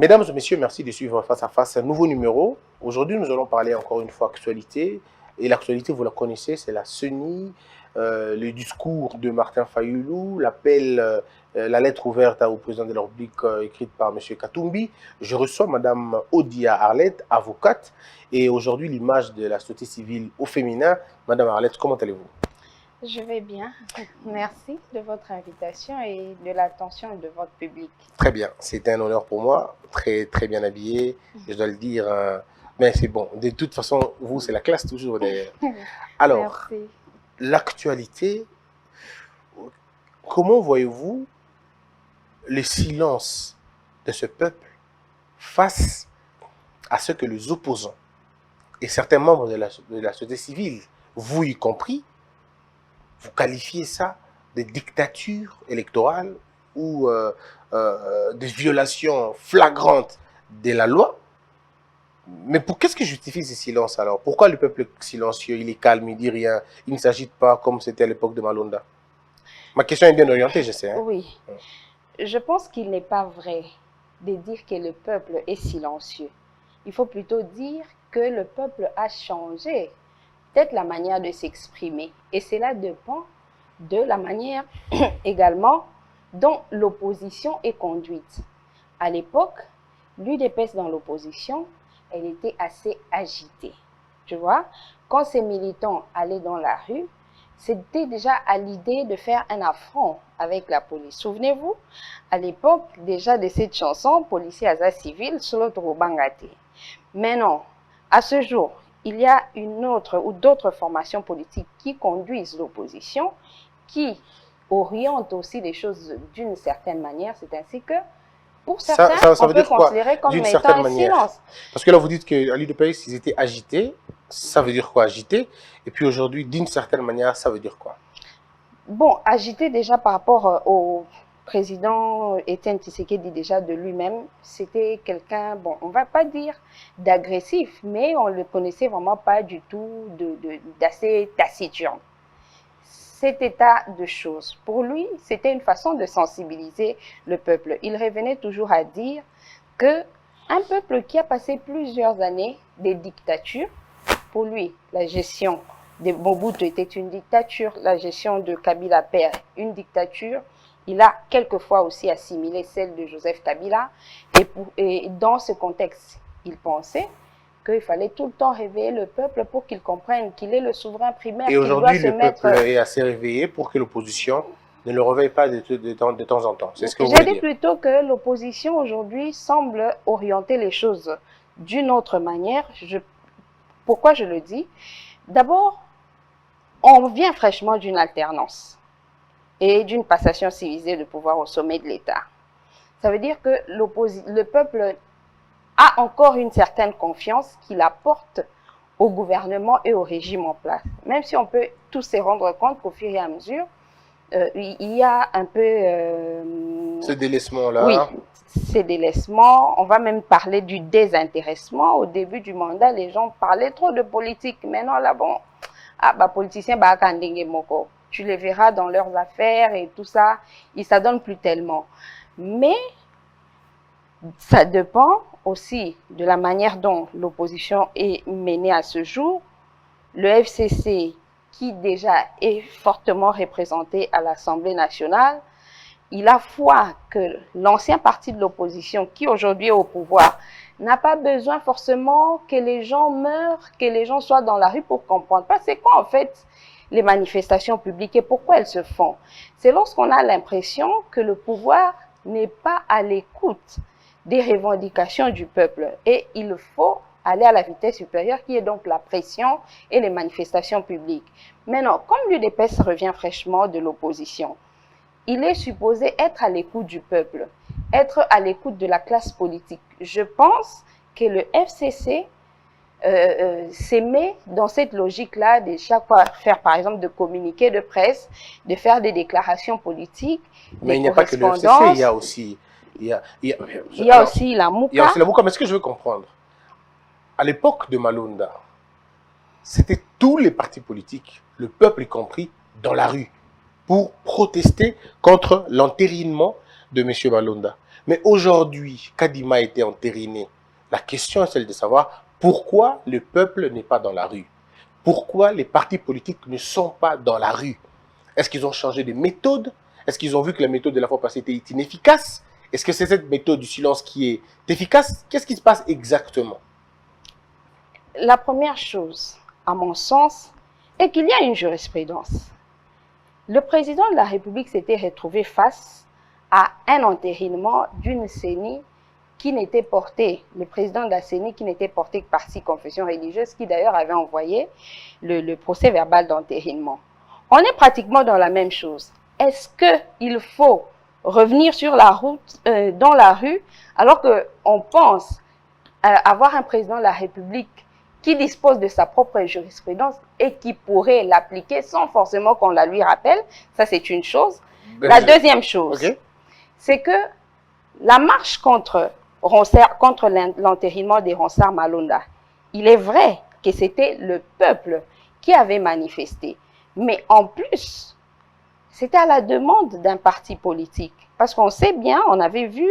Mesdames et messieurs, merci de suivre Face à Face, un nouveau numéro. Aujourd'hui, nous allons parler encore une fois actualité. Et l'actualité, vous la connaissez, c'est la CENI, le discours de Martin Fayulu, l'appel, la lettre ouverte au président de la République écrite par M. Katumbi. Je reçois Mme Odia Arlette, avocate, et aujourd'hui l'image de la société civile au féminin. Mme Arlette, comment allez-vous? Je vais bien. Merci de votre invitation et de l'attention de votre public. Très bien, c'est un honneur pour moi, très bien habillé, je dois le dire. Mais c'est bon, de toute façon, vous, c'est la classe toujours d'ailleurs. Alors, l'actualité, comment voyez-vous le silence de ce peuple face à ce que les opposants et certains membres de la société civile, vous y compris, vous qualifiez ça de dictature électorale ou des violations flagrantes de la loi? Mais qu'est-ce qui justifie ces silences alors? Pourquoi le peuple est silencieux, il est calme, il dit rien, il ne s'agite pas comme c'était à l'époque de Malonda? Ma question est bien orientée, je sais. Hein? Oui. Je pense qu'il n'est pas vrai de dire que le peuple est silencieux. Il faut plutôt dire que le peuple a changé peut-être la manière de s'exprimer. Et cela dépend de la manière également dont l'opposition est conduite. À l'époque, l'UDPS dans l'opposition, elle était assez agitée. Tu vois, quand ces militants allaient dans la rue, c'était déjà à l'idée de faire un affront avec la police. Souvenez-vous, à l'époque déjà de cette chanson, policier à civil, solo Bangate. Mais non, à ce jour, il y a une autre ou d'autres formations politiques qui conduisent l'opposition, qui orientent aussi les choses d'une certaine manière. C'est ainsi que, pour certains, ça on peut considérer comme étant un silence. Parce que là, vous dites qu'à l'UDPS, ils étaient agités. Ça veut dire quoi, agité? Et puis aujourd'hui, d'une certaine manière, ça veut dire quoi? Bon, agité déjà par rapport au président Etienne Tshisekedi déjà de lui-même, c'était quelqu'un, bon, on va pas dire d'agressif, mais on le connaissait vraiment pas du tout d'assez taciturne. Cet état de choses, pour lui, c'était une façon de sensibiliser le peuple. Il revenait toujours à dire que un peuple qui a passé plusieurs années des dictatures, pour lui, la gestion de Mobutu était une dictature, la gestion de Kabila père, une dictature. Il a quelquefois aussi assimilé celle de Joseph Kabila. Et dans ce contexte, il pensait qu'il fallait tout le temps réveiller le peuple pour qu'il comprenne qu'il est le souverain primaire. Et aujourd'hui, le peuple est assez réveillé pour que l'opposition ne le réveille pas de temps en temps. C'est ce que vous voulez dire. J'ai dit plutôt que l'opposition aujourd'hui semble orienter les choses d'une autre manière. Pourquoi je le dis? D'abord, on vient fraîchement d'une alternance et d'une passation civilisée de pouvoir au sommet de l'État. Ça veut dire que le peuple a encore une certaine confiance qu'il apporte au gouvernement et au régime en place. Même si on peut tous se rendre compte qu'au fur et à mesure, il y a un peu... ce délaissement-là. Oui, ce délaissement. On va même parler du désintéressement. Au début du mandat, les gens parlaient trop de politique. Maintenant, là, bon, politicien, moko. Tu les verras dans leurs affaires et tout ça. Ils ne s'adonnent plus tellement. Mais ça dépend aussi de la manière dont l'opposition est menée à ce jour. Le FCC, qui déjà est fortement représenté à l'Assemblée nationale, il a foi que l'ancien parti de l'opposition, qui aujourd'hui est au pouvoir, n'a pas besoin forcément que les gens meurent, que les gens soient dans la rue pour comprendre. Parce que c'est quoi en fait les manifestations publiques et pourquoi elles se font? C'est lorsqu'on a l'impression que le pouvoir n'est pas à l'écoute des revendications du peuple. Et il faut aller à la vitesse supérieure, qui est donc la pression et les manifestations publiques. Maintenant, comme l'UDPS revient fraîchement de l'opposition, il est supposé être à l'écoute du peuple, être à l'écoute de la classe politique. Je pense que le FCC s'émet dans cette logique-là de chaque fois faire, par exemple, de communiqués de presse, de faire des déclarations politiques, mais il n'y a pas que le FCC, il y a aussi... Il y a aussi la Mouka. Il y a aussi la Mouka, mais ce que je veux comprendre, à l'époque de Malonda, c'était tous les partis politiques, le peuple y compris, dans la rue, pour protester contre l'entérinement de M. Malonda. Mais aujourd'hui, Kadima a été entériné. La question est celle de savoir pourquoi le peuple n'est pas dans la rue. Pourquoi les partis politiques ne sont pas dans la rue. Est-ce qu'ils ont changé de méthode? Est-ce qu'ils ont vu que la méthode de la fois passée était inefficace? Est-ce que c'est cette méthode du silence qui est efficace? Qu'est-ce qui se passe exactement? La première chose, à mon sens, est qu'il y a une jurisprudence. Le président de la République s'était retrouvé face à un entérinement d'une CENI qui n'était portée, le président de la CENI qui n'était porté que par 6 confessions religieuses, qui d'ailleurs avait envoyé le procès verbal d'entérinement. On est pratiquement dans la même chose. Est-ce qu'il faut revenir sur la route, dans la rue, alors qu'on pense avoir un président de la République qui dispose de sa propre jurisprudence et qui pourrait l'appliquer sans forcément qu'on la lui rappelle? Ça, c'est une chose. La deuxième chose, c'est que la marche contre l'entérinement des Ronsard Malonda, il est vrai que c'était le peuple qui avait manifesté. Mais en plus, c'était à la demande d'un parti politique. Parce qu'on sait bien, on avait vu,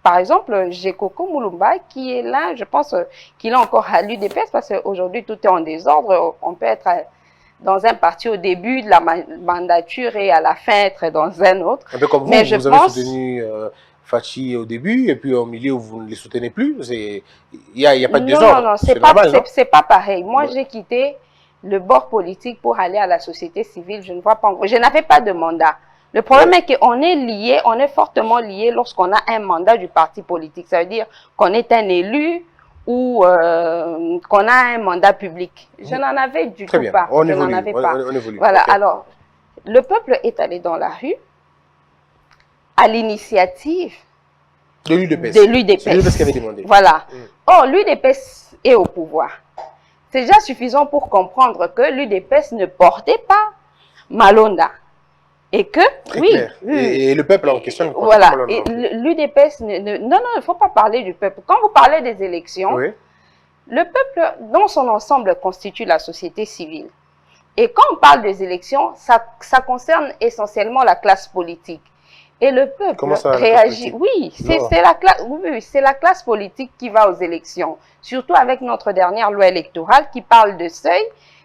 par exemple, Gekoko Moulumba, qui est là, je pense qu'il a encore à l'UDPS, parce qu'aujourd'hui, tout est en désordre. On peut être dans un parti au début de la mandature et à la fin être dans un autre. Un peu comme vous, mais vous avez soutenu Fachi au début, et puis au milieu, vous ne les soutenez plus. Il n'y a pas de désordre. Non, c'est pas pareil. Moi, j'ai quitté le bord politique pour aller à la société civile. Je ne vois pas encore. Je n'avais pas de mandat. Le problème est qu'on est lié, on est fortement lié lorsqu'on a un mandat du parti politique. Ça veut dire qu'on est un élu ou qu'on a un mandat public. Je n'en avais du tout pas. On évolue. Voilà, alors, le peuple est allé dans la rue à l'initiative de l'UDPS. C'est l'UDPS qui avait demandé. Voilà. Or, l'UDPS est au pouvoir. C'est déjà suffisant pour comprendre que l'UDPS ne portait pas Malonda. Et que, et le peuple en question. Voilà. L'UDPS, non, il ne faut pas parler du peuple. Quand vous parlez des élections, le peuple, dans son ensemble, constitue la société civile. Et quand on parle des élections, ça concerne essentiellement la classe politique. Et le peuple réagit. Oui, c'est la classe politique qui va aux élections. Surtout avec notre dernière loi électorale qui parle de seuil.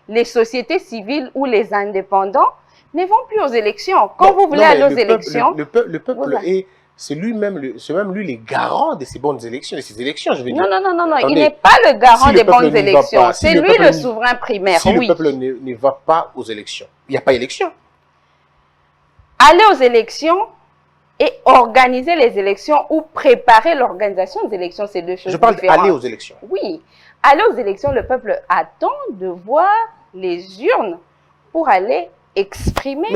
Les sociétés civiles ou les indépendants ne vont plus aux élections. Quand vous voulez aller aux élections... Le peuple c'est même lui les garants de ces bonnes élections, de ces élections, je veux dire. Non, il n'est pas le garant des bonnes élections. C'est lui le souverain primaire, Si le peuple ne va pas aux élections, il n'y a pas élection. Aller aux élections et organiser les élections ou préparer l'organisation des élections, c'est deux choses différentes. Je parle d'aller aux élections. Oui. Aller aux élections, le peuple attend de voir les urnes pour aller exprimer,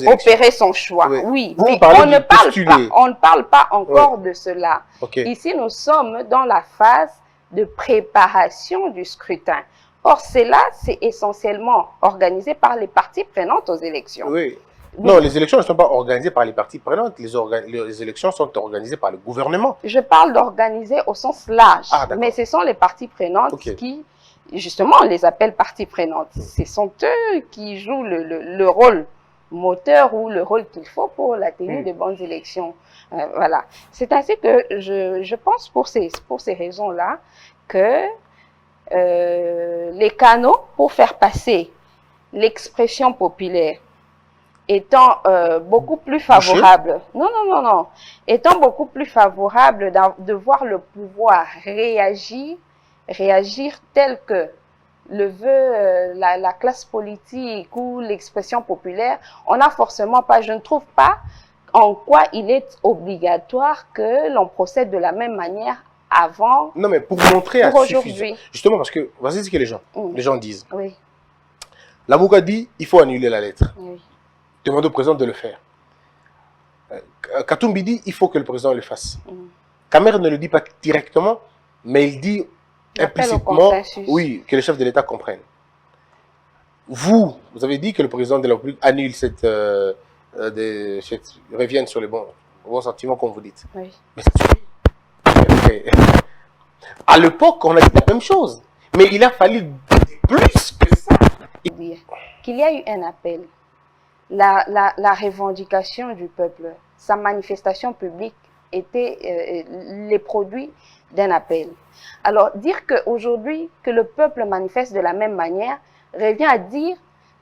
opérer son choix. Oui, mais on ne parle pas encore de cela. Ici, nous sommes dans la phase de préparation du scrutin. Or, cela, c'est essentiellement organisé par les parties prenantes aux élections. Oui. Non, les élections ne sont pas organisées par les parties prenantes. Les élections sont organisées par le gouvernement. Je parle d'organiser au sens large. Mais ce sont les parties prenantes qui, justement, on les appelle parties prenantes. Ce sont eux qui jouent le rôle moteur ou le rôle qu'il faut pour la tenue de bonnes élections. Voilà. C'est ainsi que je pense, pour ces raisons-là, que les canaux pour faire passer l'expression populaire étant beaucoup plus favorable, étant beaucoup plus favorable de voir le pouvoir réagir tel que le veut la classe politique ou l'expression populaire, on n'a forcément pas, je ne trouve pas en quoi il est obligatoire que l'on procède de la même manière avant. Non, mais pour montrer à suffisant. Justement, parce que, voici ce que les gens disent. Oui. Lamouka dit, il faut annuler la lettre. Oui. Demande au président de le faire. Katumbi dit, il faut que le président le fasse. Kamer ne le dit pas directement, mais il dit implicitement, oui, que le chef de l'État comprenne. Vous avez dit que le président de la République annule revienne sur les bons sentiments, comme vous dites. Oui. Mais à l'époque, on a dit la même chose. Mais il a fallu plus que ça. Qu'il y a eu un appel. La revendication du peuple, sa manifestation publique été les produits d'un appel. Alors, dire qu'aujourd'hui, que le peuple manifeste de la même manière, revient à dire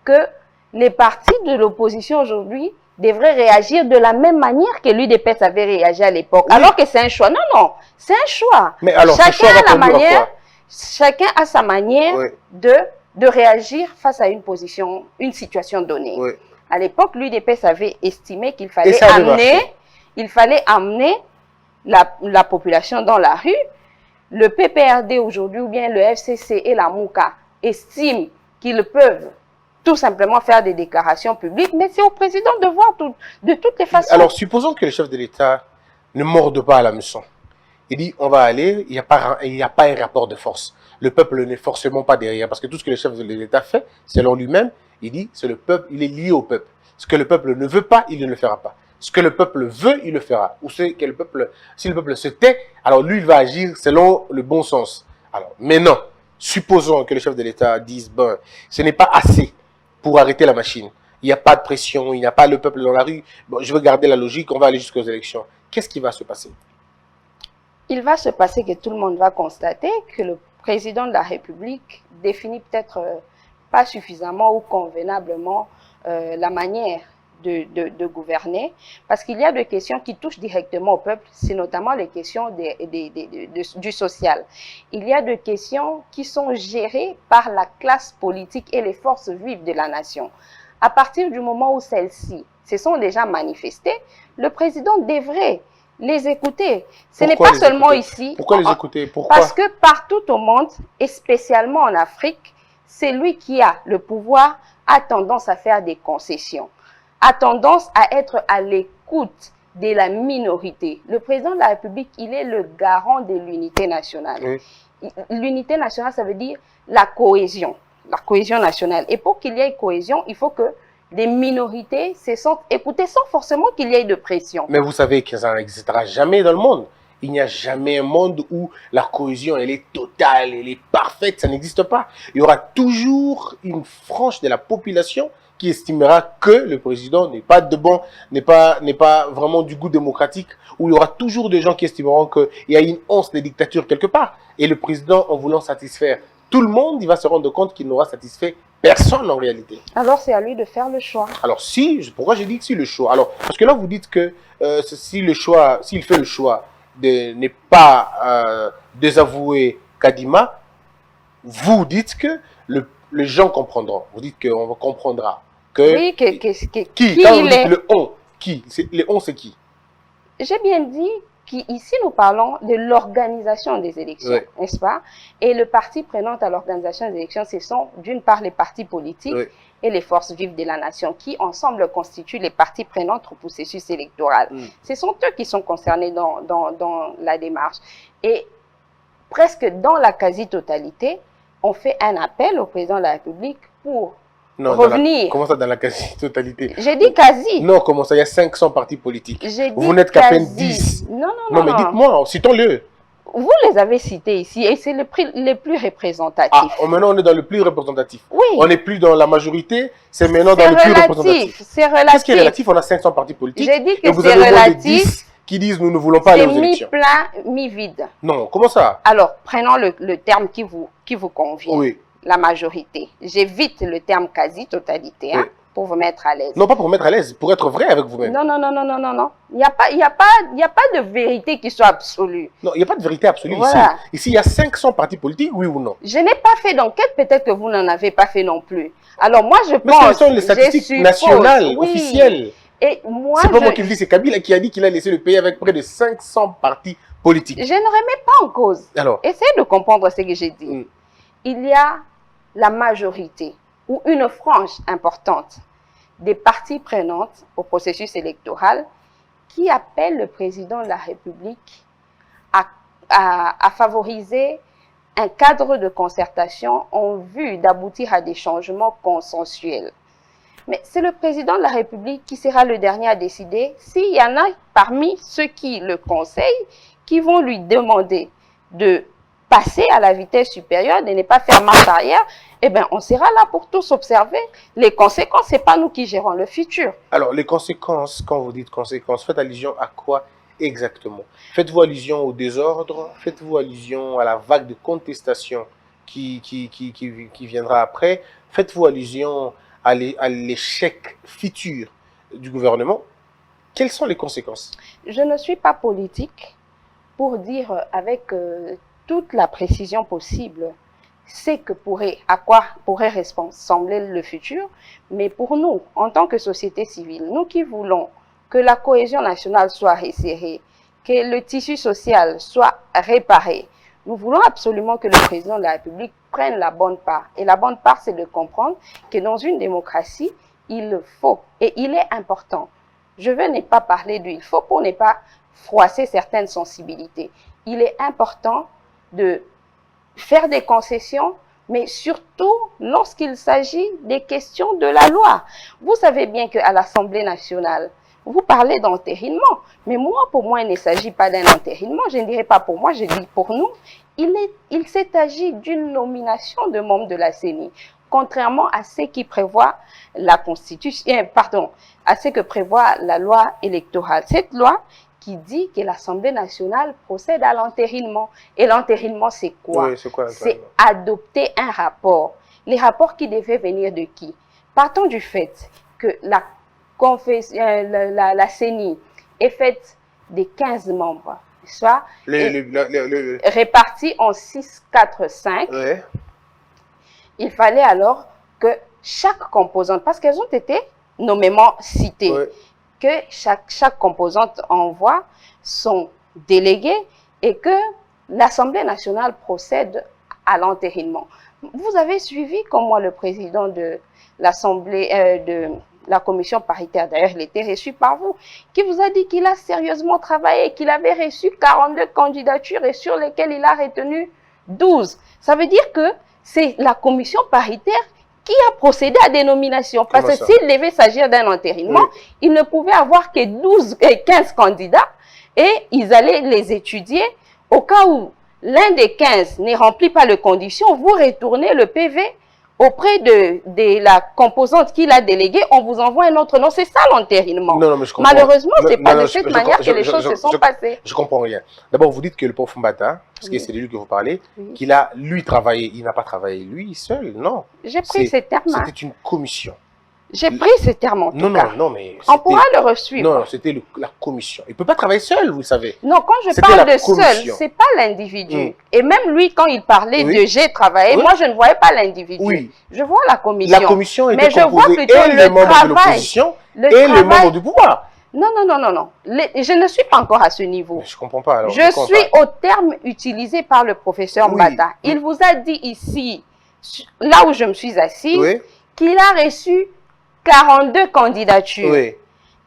que les partis de l'opposition aujourd'hui devraient réagir de la même manière que l'UDPS avait réagi à l'époque. Oui. Alors que c'est un choix. Non, non, c'est un choix. Mais alors, chacun a sa manière oui. de réagir face à une position, une situation donnée. Oui. À l'époque, l'UDPS avait estimé qu'il fallait amener la population dans la rue. Le PPRD aujourd'hui, ou bien le FCC et la MOUCA estiment qu'ils peuvent tout simplement faire des déclarations publiques, mais c'est au président de voir de toutes les façons. Alors, supposons que le chef de l'État ne morde pas à la leçon. Il dit, on va aller, il n'y a pas un rapport de force. Le peuple n'est forcément pas derrière, parce que tout ce que le chef de l'État fait, selon lui-même, il dit, c'est le peuple, il est lié au peuple. Ce que le peuple ne veut pas, il ne le fera pas. Ce que le peuple veut, il le fera. Ou ce que le peuple, si le peuple se tait, alors lui, il va agir selon le bon sens. Alors, maintenant, supposons que le chef de l'État dise, ben, ce n'est pas assez pour arrêter la machine. Il n'y a pas de pression, il n'y a pas le peuple dans la rue. Bon, je veux garder la logique, on va aller jusqu'aux élections. Qu'est-ce qui va se passer? Il va se passer que tout le monde va constater que le président de la République définit peut-être pas suffisamment ou convenablement la manière de gouverner, parce qu'il y a des questions qui touchent directement au peuple, c'est notamment les questions du social. Il y a des questions qui sont gérées par la classe politique et les forces vives de la nation. À partir du moment où celles-ci se sont déjà manifestées, le président devrait les écouter. Ce n'est pas seulement ici. Pourquoi les écouter? Pourquoi? Parce que partout au monde, et spécialement en Afrique, c'est lui qui a le pouvoir, a tendance à faire des concessions, a tendance à être à l'écoute de la minorité. Le président de la République, il est le garant de l'unité nationale. Oui. L'unité nationale, ça veut dire la cohésion nationale. Et pour qu'il y ait cohésion, il faut que des minorités se sentent écoutées sans forcément qu'il y ait de pression. Mais vous savez que ça n'existera jamais dans le monde. Il n'y a jamais un monde où la cohésion, elle est totale, elle est parfaite, ça n'existe pas. Il y aura toujours une frange de la population qui estimera que le président n'est pas de bon, n'est pas vraiment du goût démocratique, où il y aura toujours des gens qui estimeront qu'il y a une once de dictature quelque part. Et le président, en voulant satisfaire tout le monde, il va se rendre compte qu'il n'aura satisfait personne en réalité. Alors c'est à lui de faire le choix. Alors pourquoi j'ai dit que c'est le choix? Alors, parce que là vous dites que s'il fait le choix de ne pas désavouer Kadima, vous dites que les gens comprendront. Vous dites qu'on comprendra. Que, oui, qui quand vous dites le on, qui? Le on, c'est qui? J'ai bien dit qu'ici, nous parlons de l'organisation des élections, oui. N'est-ce pas? Et le parti prenant à l'organisation des élections, ce sont d'une part les partis politiques oui. et les forces vives de la nation qui, ensemble, constituent les parties prenantes au processus électoral. Ce sont eux qui sont concernés dans la démarche. Et presque dans la quasi-totalité, on fait un appel au président de la République pour revenir. Comment ça, dans la quasi-totalité? J'ai dit quasi. Non, comment ça? Il y a 500 partis politiques. Vous n'êtes qu'à peine 10. Non, mais dites-moi, citons-le. Vous les avez cités ici et c'est les plus représentatifs. Ah, maintenant on est dans le plus représentatif. Oui. On n'est plus dans la majorité, c'est maintenant dans le plus représentatif. C'est relatif. Qu'est-ce qui est relatif? On a 500 partis politiques. J'ai dit que et vous avez moins de 10 qui disent nous ne voulons pas aller aux élections. C'est mi-plein, mi-vide. Non, comment ça? Alors, prenons le terme qui vous convient. Oui. La majorité. J'évite le terme quasi-totalité, hein, pour vous mettre à l'aise. Non, pas pour vous mettre à l'aise, pour être vrai avec vous-même. Non. Il n'y a pas de vérité qui soit absolue. Non, il n'y a pas de vérité absolue voilà. Ici, il y a 500 partis politiques, oui ou non? Je n'ai pas fait d'enquête, peut-être que vous n'en avez pas fait non plus. Alors moi, je pense... Mais ce sont les statistiques nationales, officielles. Et moi, c'est pas moi qui le dis, c'est Kabila qui a dit qu'il a laissé le pays avec près de 500 partis politiques. Je ne remets pas en cause. Alors, essayez de comprendre ce que j'ai dit. Il y a la majorité ou une frange importante des parties prenantes au processus électoral qui appelle le président de la République à favoriser un cadre de concertation en vue d'aboutir à des changements consensuels. Mais c'est le président de la République qui sera le dernier à décider s'il y en a parmi ceux qui le conseillent qui vont lui demander de passer à la vitesse supérieure, de ne pas faire marche arrière, eh bien, on sera là pour tous observer. Les conséquences, ce n'est pas nous qui gérons le futur. Alors, les conséquences, quand vous dites conséquences, faites allusion à quoi Exactement. Faites-vous allusion au désordre, faites-vous allusion à la vague de contestation qui viendra après, faites-vous allusion à l'échec futur du gouvernement. Quelles sont les conséquences? Je ne suis pas politique pour dire avec toute la précision possible à quoi pourrait ressembler le futur, mais pour nous, en tant que société civile, nous qui voulons que la cohésion nationale soit resserrée, que le tissu social soit réparé, nous voulons absolument que le président de la République prenne la bonne part. Et la bonne part, c'est de comprendre que dans une démocratie, il faut, et il est important, je veux ne pas parler de il faut pour ne pas froisser certaines sensibilités. Il est important de faire des concessions, mais surtout lorsqu'il s'agit des questions de la loi. Vous savez bien qu'à l'Assemblée nationale, vous parlez d'entérinement, mais pour moi, il ne s'agit pas d'un entérinement. Je ne dirais pas pour moi, je dis pour nous. Il s'est agi d'une nomination de membres de la CENI, contrairement à ce qui prévoit la Constitution, à ce que prévoit la loi électorale. Cette loi qui dit que l'Assemblée nationale procède à l'entérinement. Et l'entérinement, c'est quoi? Oui, c'est quoi C'est adopter un rapport. Les rapports qui devaient venir de qui? Partons du fait que la CENI est faite de 15 membres, soit répartis en 6, 4, 5. Ouais. Il fallait alors que chaque composante, parce qu'elles ont été nommément citées, ouais, que chaque composante envoie son délégué et que l'Assemblée nationale procède à l'entérinement. Vous avez suivi, comme moi, le président de l'Assemblée, de la commission paritaire, d'ailleurs, il était reçu par vous, qui vous a dit qu'il a sérieusement travaillé, qu'il avait reçu 42 candidatures et sur lesquelles il a retenu 12. Ça veut dire que c'est la commission paritaire qui a procédé à des nominations. Parce que s'il devait s'agir d'un entérinement, oui, il ne pouvait avoir que 12 et 15 candidats et ils allaient les étudier. Au cas où l'un des 15 ne remplit pas les conditions, vous retournez le PV auprès de la composante qu'il a déléguée, on vous envoie un autre nom. C'est ça l'entérinement. Malheureusement, ce n'est pas de cette manière que les choses se sont passées. Je comprends rien. D'abord, vous dites que le pauvre Mbata, parce que c'est de lui que vous parlez, qu'il a, lui, travaillé. Il n'a pas travaillé, lui, seul, non. J'ai pris ces termes-là. C'était une commission. J'ai pris ces termes en tout cas. Non, mais... On pourra le resuivre. Non, c'était la commission. Il ne peut pas travailler seul, vous savez. Non, quand je parle de seul, ce n'est pas l'individu. Et même lui, quand il parlait de j'ai travaillé, moi, je ne voyais pas l'individu. Oui. Je vois la commission. La commission était composée et les membres de l'opposition et les membres du pouvoir. Non. Je ne suis pas encore à ce niveau. Mais je ne comprends pas. Alors, je suis au terme utilisé par le professeur Mbata. Il vous a dit ici, là où je me suis assise, qu'il a reçu 42 candidatures,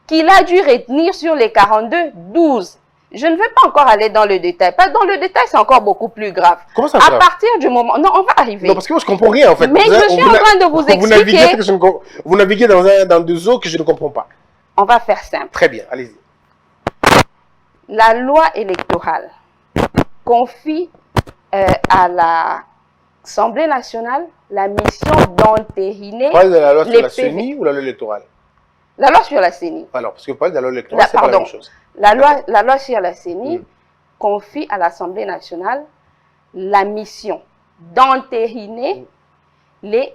qu'il a dû retenir sur les 42, 12. Je ne veux pas encore aller dans le détail. Parce que dans le détail, c'est encore beaucoup plus grave. Comment ça, à partir du moment... Non, on va arriver. Non, parce que moi, je ne comprends rien, en fait. Mais je suis en train de vous expliquer... Vous naviguez dans deux eaux que je ne comprends pas. On va faire simple. Très bien, allez-y. La loi électorale confie à l'Assemblée nationale la mission d'entériner... Vous parlez de la loi sur la CENI ou la loi électorale? La loi sur la CENI. Alors, parce que vous parlez de la loi électorale, c'est pas la même chose. La loi sur la CENI confie à l'Assemblée nationale la mission d'entériner les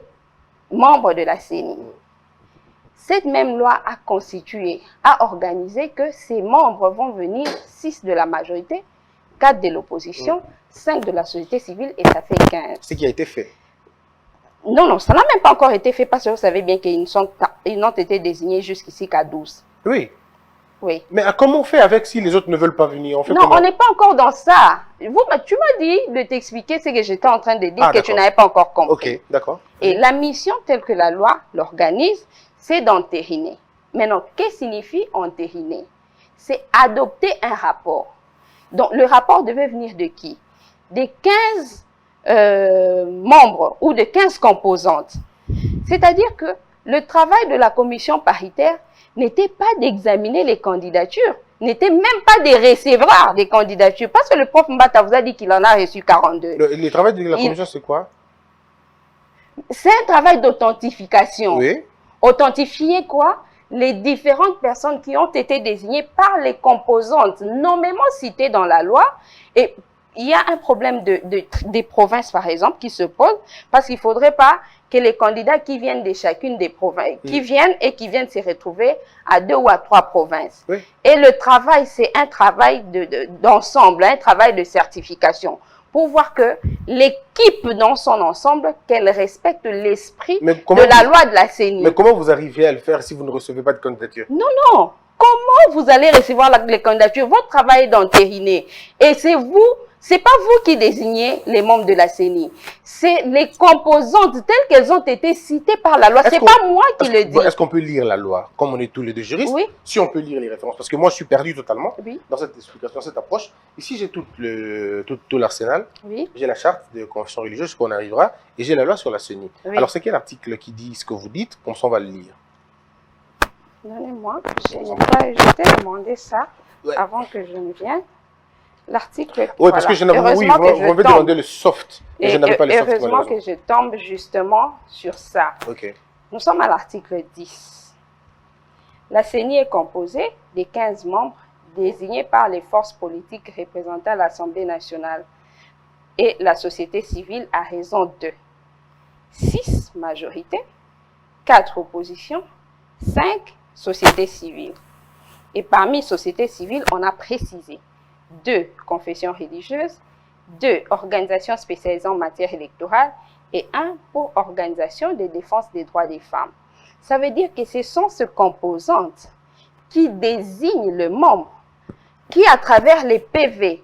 membres de la CENI. Cette même loi a constitué, a organisé que ces membres vont venir 6 de la majorité, 4 de l'opposition, 5 de la société civile et ça fait 15. Ce qui a été fait. Non, ça n'a même pas encore été fait parce que vous savez bien qu'ils n'ont été désignés jusqu'ici qu'à 12. Oui. Oui. Mais comment on fait avec si les autres ne veulent pas venir? On n'est pas encore dans ça. Tu m'as dit de t'expliquer ce que j'étais en train de dire que tu n'avais pas encore compris. Ok, d'accord. Et la mission telle que la loi l'organise, c'est d'entériner. Maintenant, qu'est-ce que signifie entériner? C'est adopter un rapport. Donc, le rapport devait venir de qui? Des 15 membres ou de 15 composantes. C'est-à-dire que le travail de la commission paritaire n'était pas d'examiner les candidatures, n'était même pas de recevoir des candidatures. Parce que le prof Mbata vous a dit qu'il en a reçu 42. Le travail de la commission, c'est quoi? C'est un travail d'authentification. Oui. Authentifier quoi? les différentes personnes qui ont été désignées par les composantes nommément citées dans la loi. Et il y a un problème des provinces, par exemple, qui se pose, parce qu'il ne faudrait pas que les candidats qui viennent de chacune des provinces, qui viennent se retrouver à 2 ou à 3 provinces. Oui. Et le travail, c'est un travail d'ensemble, un travail de certification, pour voir que l'équipe dans son ensemble, qu'elle respecte l'esprit de la loi de la CENI. Mais comment vous arrivez à le faire si vous ne recevez pas de candidature? Non, non. Comment vous allez recevoir les candidatures? Votre travail est d'entériner. Et c'est vous, c'est pas vous qui désignez les membres de la CENI. C'est les composantes telles qu'elles ont été citées par la loi. C'est pas moi qui le dis. Est-ce qu'on peut lire la loi? Comme on est tous les deux juristes, oui. Si on peut lire les références. Parce que moi, je suis perdu totalement oui. dans cette explication, dans cette approche. Ici, j'ai tout l'arsenal. Oui. J'ai la charte de confession religieuse, qu'on arrivera, et j'ai la loi sur la CENI. Oui. Alors, c'est quel article qui dit ce que vous dites? Comme ça, on va le lire. Donnez-moi, je t'ai demandé ça avant que je ne vienne. L'article. Oui, voilà. Parce que je n'avais oui, vous m'avez demandé le soft. Et je n'avais pas le soft. Heureusement que je tombe justement sur ça. Ok. Nous sommes à l'article 10. La CENI est composée des 15 membres désignés par les forces politiques représentant l'Assemblée nationale et la société civile à raison de 6 majorités, 4 oppositions, 5 sociétés civiles. Et parmi sociétés civiles, on a précisé 2 confessions religieuses, 2 organisations spécialisées en matière électorale et 1 pour organisation de défense des droits des femmes. Ça veut dire que ce sont ces composantes qui désignent le membre, qui à travers les PV,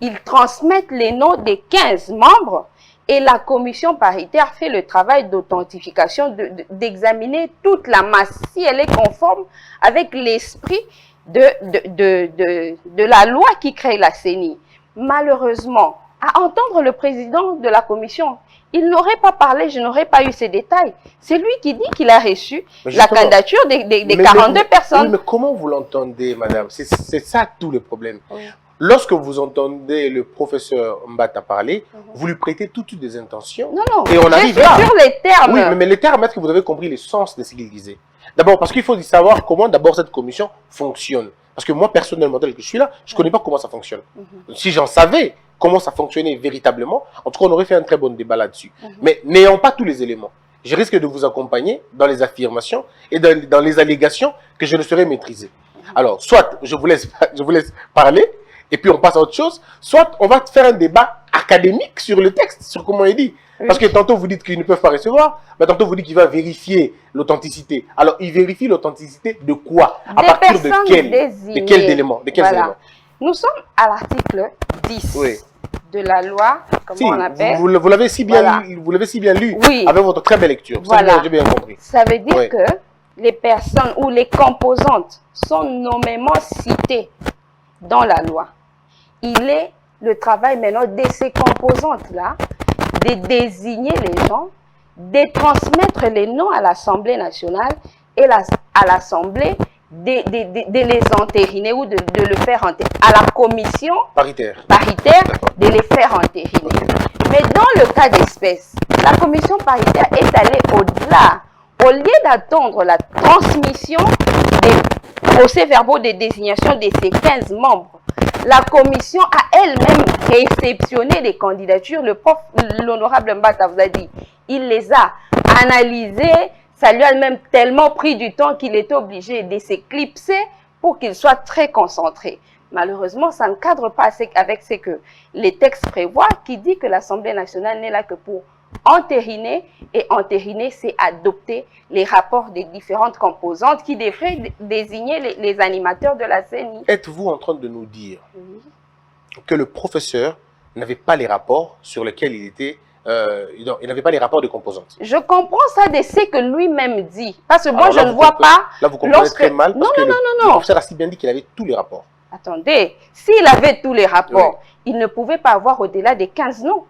ils transmettent les noms des 15 membres et la commission paritaire fait le travail d'authentification, d'examiner toute la masse, si elle est conforme avec l'esprit de la loi qui crée la CENI. Malheureusement, à entendre le président de la commission, il n'aurait pas parlé, je n'aurais pas eu ces détails. C'est lui qui dit qu'il a reçu la candidature des 42 personnes. Oui, mais comment vous l'entendez, madame? C'est ça tout le problème. Oui. Lorsque vous entendez le professeur Mbata parler, vous lui prêtez toutes des intentions. Non, non, et on arrive là. Sur les termes. Oui, mais les termes, est-ce que vous avez compris le sens de ce qu'il disait? D'abord, parce qu'il faut savoir comment d'abord cette commission fonctionne. Parce que moi, personnellement, tel que je suis là, je ne connais pas comment ça fonctionne. Si j'en savais comment ça fonctionnait véritablement, en tout cas, on aurait fait un très bon débat là-dessus. Mais n'ayant pas tous les éléments, je risque de vous accompagner dans les affirmations et dans les allégations que je ne saurais maîtriser. Alors, soit je vous laisse parler, et puis on passe à autre chose, soit on va faire un débat académique sur le texte, sur comment il dit. Parce que tantôt vous dites qu'ils ne peuvent pas recevoir, mais tantôt vous dites qu'il va vérifier l'authenticité. Alors, il vérifie l'authenticité de quoi? À partir de quel élément? De quels éléments? Nous sommes à l'article 10 de la loi, comment on appelle? Vous l'avez si bien lu avec votre très belle lecture. Voilà. Ça, j'ai bien compris. Ça veut dire que les personnes ou les composantes sont nommément citées dans la loi. Il est le travail maintenant de ces composantes-là de désigner les gens, de transmettre les noms à l'Assemblée nationale et à l'Assemblée de les entériner ou de le faire entériner. À la commission paritaire de les faire entériner. Mais dans le cas d'espèce, la commission paritaire est allée au-delà. Au lieu d'attendre la transmission des procès-verbaux de désignation de ces 15 membres, la commission a elle-même réceptionné les candidatures. L'honorable Mbata vous a dit, il les a analysées. Ça lui a même tellement pris du temps qu'il était obligé de s'éclipser pour qu'il soit très concentré. Malheureusement, ça ne cadre pas avec ce que les textes prévoient, qui dit que l'Assemblée nationale n'est là que pour entériner, et entériner, c'est adopter les rapports des différentes composantes qui devraient désigner les animateurs de la CENI. Êtes-vous en train de nous dire que le professeur n'avait pas les rapports sur lesquels il était, il n'avait pas les rapports de composantes? Je comprends ça de ce que lui-même dit, parce que moi je ne vois pas. Là vous comprenez très mal, parce que le professeur a si bien dit qu'il avait tous les rapports. Attendez, s'il avait tous les rapports, il ne pouvait pas avoir au-delà des 15 noms.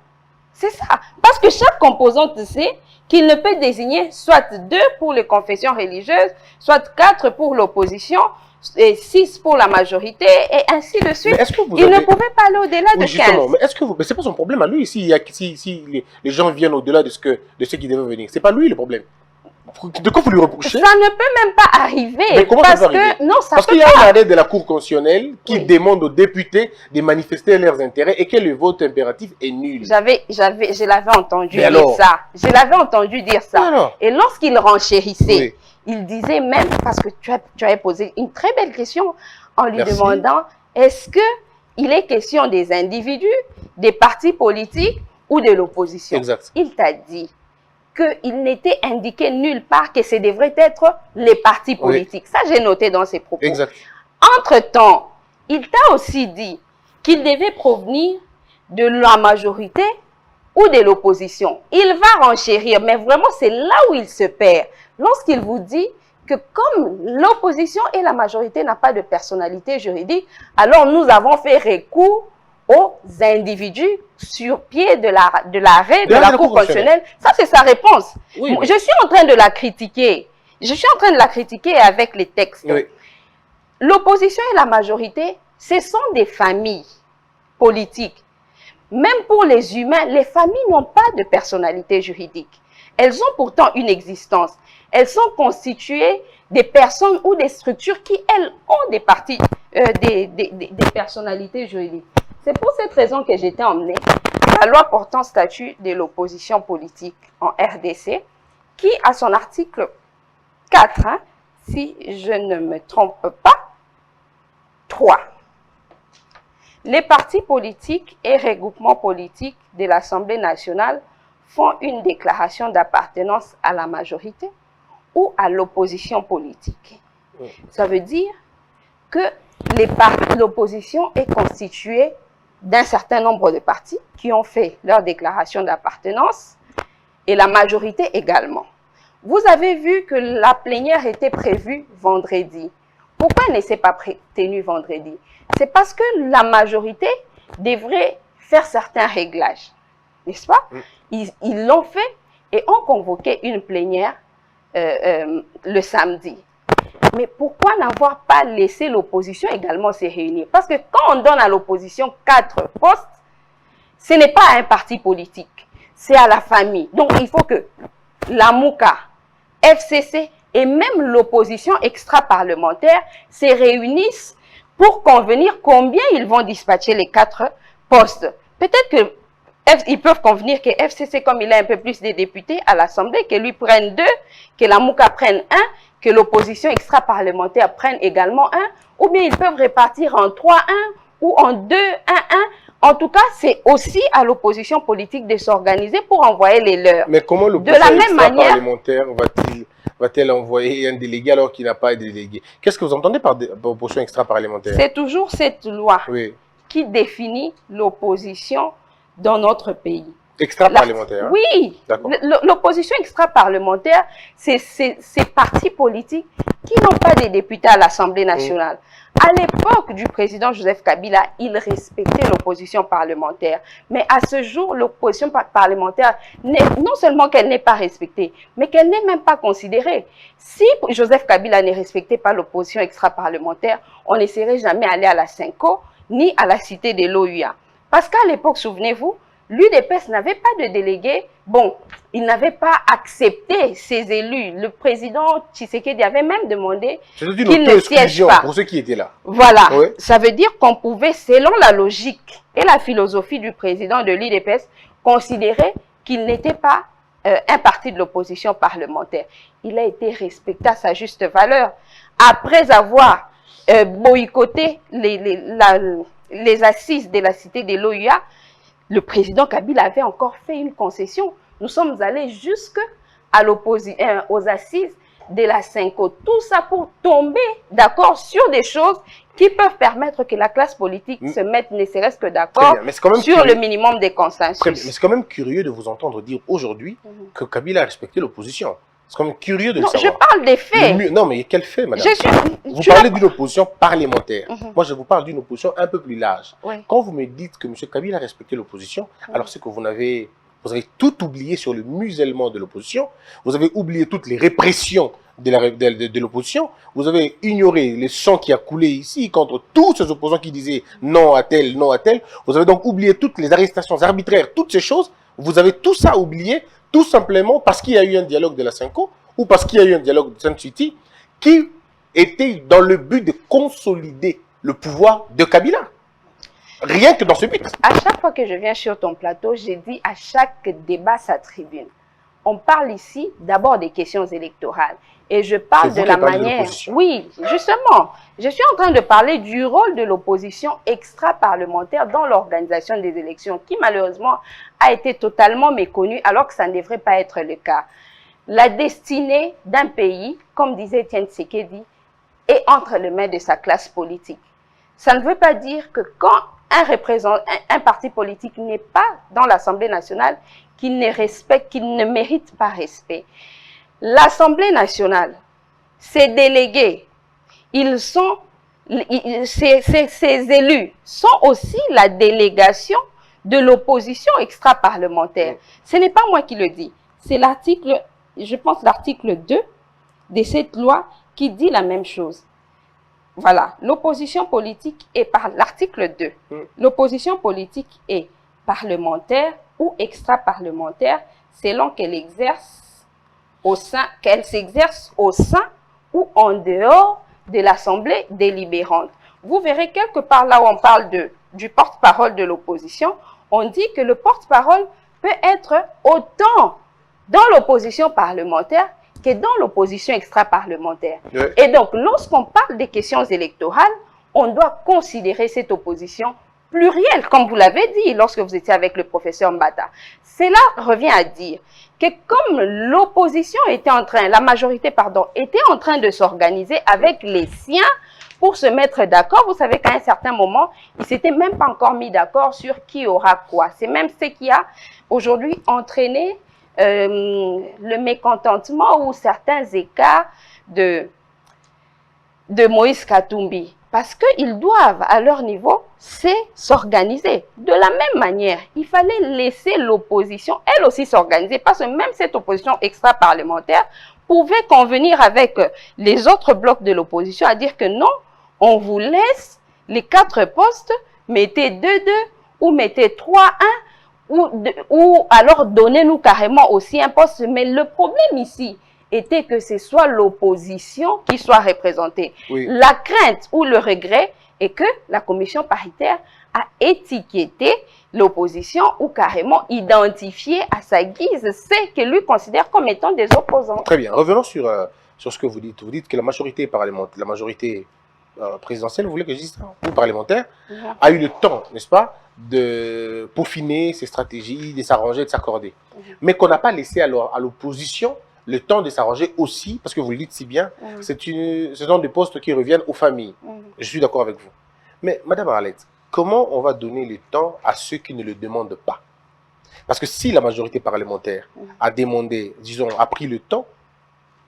C'est ça. Parce que chaque composante sait qu'il ne peut désigner soit 2 pour les confessions religieuses, soit 4 pour l'opposition, et 6 pour la majorité, et ainsi de suite. Il ne pouvait pas aller au-delà de 15. Mais est-ce que vous... Mais c'est pas son problème à lui si les gens viennent au-delà de ce qui devait venir. C'est pas lui le problème. De quoi vous lui reprochez? Ça ne peut même pas arriver. Mais comment parce ça peut arriver? que, non, ça Parce peut qu'il y a pas. un arrêt de la Cour constitutionnelle qui Oui. demande aux députés de manifester leurs intérêts et que le vote impératif est nul. Je l'avais entendu Mais dire alors? ça. Je l'avais entendu dire ça. Mais alors? Et lorsqu'il renchérissait, Oui. il disait même, parce que tu avais posé une très belle question en lui Merci. demandant, est-ce que il est question des individus, des partis politiques ou de l'opposition? Exact. Il t'a dit qu'il n'était indiqué nulle part que ce devrait être les partis politiques. Ça, j'ai noté dans ses propos. Exact. Entre-temps, il t'a aussi dit qu'il devait provenir de la majorité ou de l'opposition. Il va renchérir, mais vraiment, c'est là où il se perd. Lorsqu'il vous dit que comme l'opposition et la majorité n'ont pas de personnalité juridique, alors nous avons fait recours aux individus sur pied de l'arrêt de la Cour constitutionnelle. Ça, c'est sa réponse. Oui, oui. Je suis en train de la critiquer. Je suis en train de la critiquer avec les textes. Oui. L'opposition et la majorité, ce sont des familles politiques. Même pour les humains, les familles n'ont pas de personnalité juridique. Elles ont pourtant une existence. Elles sont constituées des personnes ou des structures qui, elles, ont des parties, des personnalités juridiques. C'est pour cette raison que j'étais emmenée à la loi portant statut de l'opposition politique en RDC, qui, à son article 4, hein, si je ne me trompe pas, 3. Les partis politiques et regroupements politiques de l'Assemblée nationale font une déclaration d'appartenance à la majorité ou à l'opposition politique. Ça veut dire que l'opposition est constituée d'un certain nombre de partis qui ont fait leur déclaration d'appartenance et la majorité également. Vous avez vu que la plénière était prévue vendredi. Pourquoi elle ne s'est pas tenue vendredi? C'est parce que la majorité devrait faire certains réglages, n'est-ce pas? Ils l'ont fait et ont convoqué une plénière le samedi. Mais pourquoi n'avoir pas laissé l'opposition également se réunir? Parce que quand on donne à l'opposition 4 postes, ce n'est pas à un parti politique, c'est à la famille. Donc il faut que la MOUCA, FCC et même l'opposition extra-parlementaire se réunissent pour convenir combien ils vont dispatcher les 4 postes. Peut-être que ils peuvent convenir que FCC, comme il a un peu plus de députés à l'Assemblée, que lui prenne 2, que la MOUCA prenne 1, que l'opposition extra-parlementaire prenne également 1, ou bien ils peuvent répartir en 3-1 ou en 2-1-1. En tout cas, c'est aussi à l'opposition politique de s'organiser pour envoyer les leurs. Mais comment l'opposition extra-parlementaire va-t-elle envoyer un délégué alors qu'il n'a pas de délégué? Qu'est-ce que vous entendez par opposition extra-parlementaire? C'est toujours cette loi qui définit l'opposition dans notre pays. Extra-parlementaire? Oui, l'opposition extra-parlementaire, c'est ces partis politiques qui n'ont pas de députés à l'Assemblée nationale. À l'époque du président Joseph Kabila, il respectait l'opposition parlementaire. Mais à ce jour, l'opposition parlementaire, non seulement qu'elle n'est pas respectée, mais qu'elle n'est même pas considérée. Si Joseph Kabila ne respectait pas l'opposition extra-parlementaire, on ne serait jamais allé à la Cinco ni à la cité de l'OUA. Parce qu'à l'époque, souvenez-vous, l'UDPS n'avait pas de délégué. Bon, il n'avait pas accepté ses élus. Le président Tshisekedi avait même demandé qu'il ne siège pas. Pour ceux qui étaient là. Voilà. Oui. Ça veut dire qu'on pouvait, selon la logique et la philosophie du président de l'UDPS, considérer qu'il n'était pas un parti de l'opposition parlementaire. Il a été respecté à sa juste valeur. Après avoir boycotté les assises de la cité de l'OUA, le président Kabila avait encore fait une concession. Nous sommes allés jusqu'aux assises de la Cinco. Tout ça pour tomber d'accord sur des choses qui peuvent permettre que la classe politique se mette ne serait-ce que d'accord sur le minimum des consensus. Mais c'est quand même curieux de vous entendre dire aujourd'hui que Kabila a respecté l'opposition. C'est quand même curieux de le savoir. Je parle des faits. Non, mais quel fait, madame? Vous parlez d'une opposition parlementaire. Moi, je vous parle d'une opposition un peu plus large. Quand vous me dites que M. Kabila a respecté l'opposition, alors c'est que vous avez tout oublié sur le musellement de l'opposition. Vous avez oublié toutes les répressions de l'opposition. Vous avez ignoré le sang qui a coulé ici contre tous ces opposants qui disaient non à tel, non à tel. Vous avez donc oublié toutes les arrestations arbitraires, toutes ces choses. Vous avez tout ça oublié, tout simplement parce qu'il y a eu un dialogue de la Cinco. ou parce qu'il y a eu un dialogue de Saint-Suiti qui était dans le but de consolider le pouvoir de Kabila. Rien que dans ce but. À chaque fois que je viens sur ton plateau, j'ai dit à chaque débat sa tribune. On parle ici d'abord des questions électorales. Et je parle de la manière... Oui, justement. Je suis en train de parler du rôle de l'opposition extra-parlementaire dans l'organisation des élections, qui malheureusement a été totalement méconnue, alors que ça ne devrait pas être le cas. La destinée d'un pays, comme disait Etienne Tshisekedi, est entre les mains de sa classe politique. Ça ne veut pas dire que quand un parti politique n'est pas dans l'Assemblée nationale, qu'il ne respecte, qu'il ne mérite pas respect. L'Assemblée nationale, ses délégués, ces élus sont aussi la délégation de l'opposition extra-parlementaire. Ce n'est pas moi qui le dis, c'est l'article, je pense l'article 2 de cette loi qui dit la même chose. Voilà, l'opposition politique est par l'article 2. L'opposition politique est parlementaire ou extra-parlementaire selon qu'elle s'exerce au sein ou en dehors de l'Assemblée délibérante. Vous verrez quelque part là où on parle du porte-parole de l'opposition, on dit que le porte-parole peut être autant dans l'opposition parlementaire que dans l'opposition extra-parlementaire. Oui. Et donc, lorsqu'on parle des questions électorales, on doit considérer cette opposition plurielle, comme vous l'avez dit lorsque vous étiez avec le professeur Mbata. Cela revient à dire que comme l'opposition était en train, la majorité, pardon, était en train de s'organiser avec les siens pour se mettre d'accord, vous savez qu'à un certain moment, ils ne s'étaient même pas encore mis d'accord sur qui aura quoi. C'est même ce qui a aujourd'hui entraîné le mécontentement ou certains écarts de Moïse Katumbi. Parce qu'ils doivent, à leur niveau, s'organiser. De la même manière, il fallait laisser l'opposition, elle aussi, s'organiser. Parce que même cette opposition extra-parlementaire pouvait convenir avec les autres blocs de l'opposition à dire que non, on vous laisse les 4 postes, mettez 2-2 ou mettez 3-1 ou alors donnez-nous carrément aussi un poste. Mais le problème ici était que ce soit l'opposition qui soit représentée. Oui. La crainte ou le regret est que la commission paritaire a étiqueté l'opposition ou carrément identifié à sa guise ceux que lui considère comme étant des opposants. Très bien. Revenons sur ce que vous dites. Vous dites que la majorité parlementaire, la majorité présidentielle, vous voulez que je dise ça, ou parlementaire, a eu le temps, n'est-ce pas, de peaufiner ses stratégies, de s'arranger, de s'accorder. Mais qu'on n'a pas laissé à l'opposition le temps de s'arranger aussi, parce que vous le dites si bien, ce sont des postes qui reviennent aux familles. Je suis d'accord avec vous. Mais, Madame Arlette, comment on va donner le temps à ceux qui ne le demandent pas? Parce que si la majorité parlementaire a demandé, disons, a pris le temps,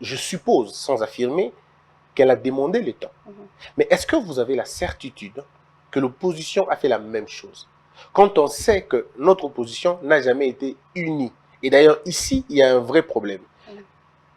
je suppose, sans affirmer, qu'elle a demandé le temps. Mais est-ce que vous avez la certitude que l'opposition a fait la même chose? Quand on sait que notre opposition n'a jamais été unie. Et d'ailleurs, ici, il y a un vrai problème.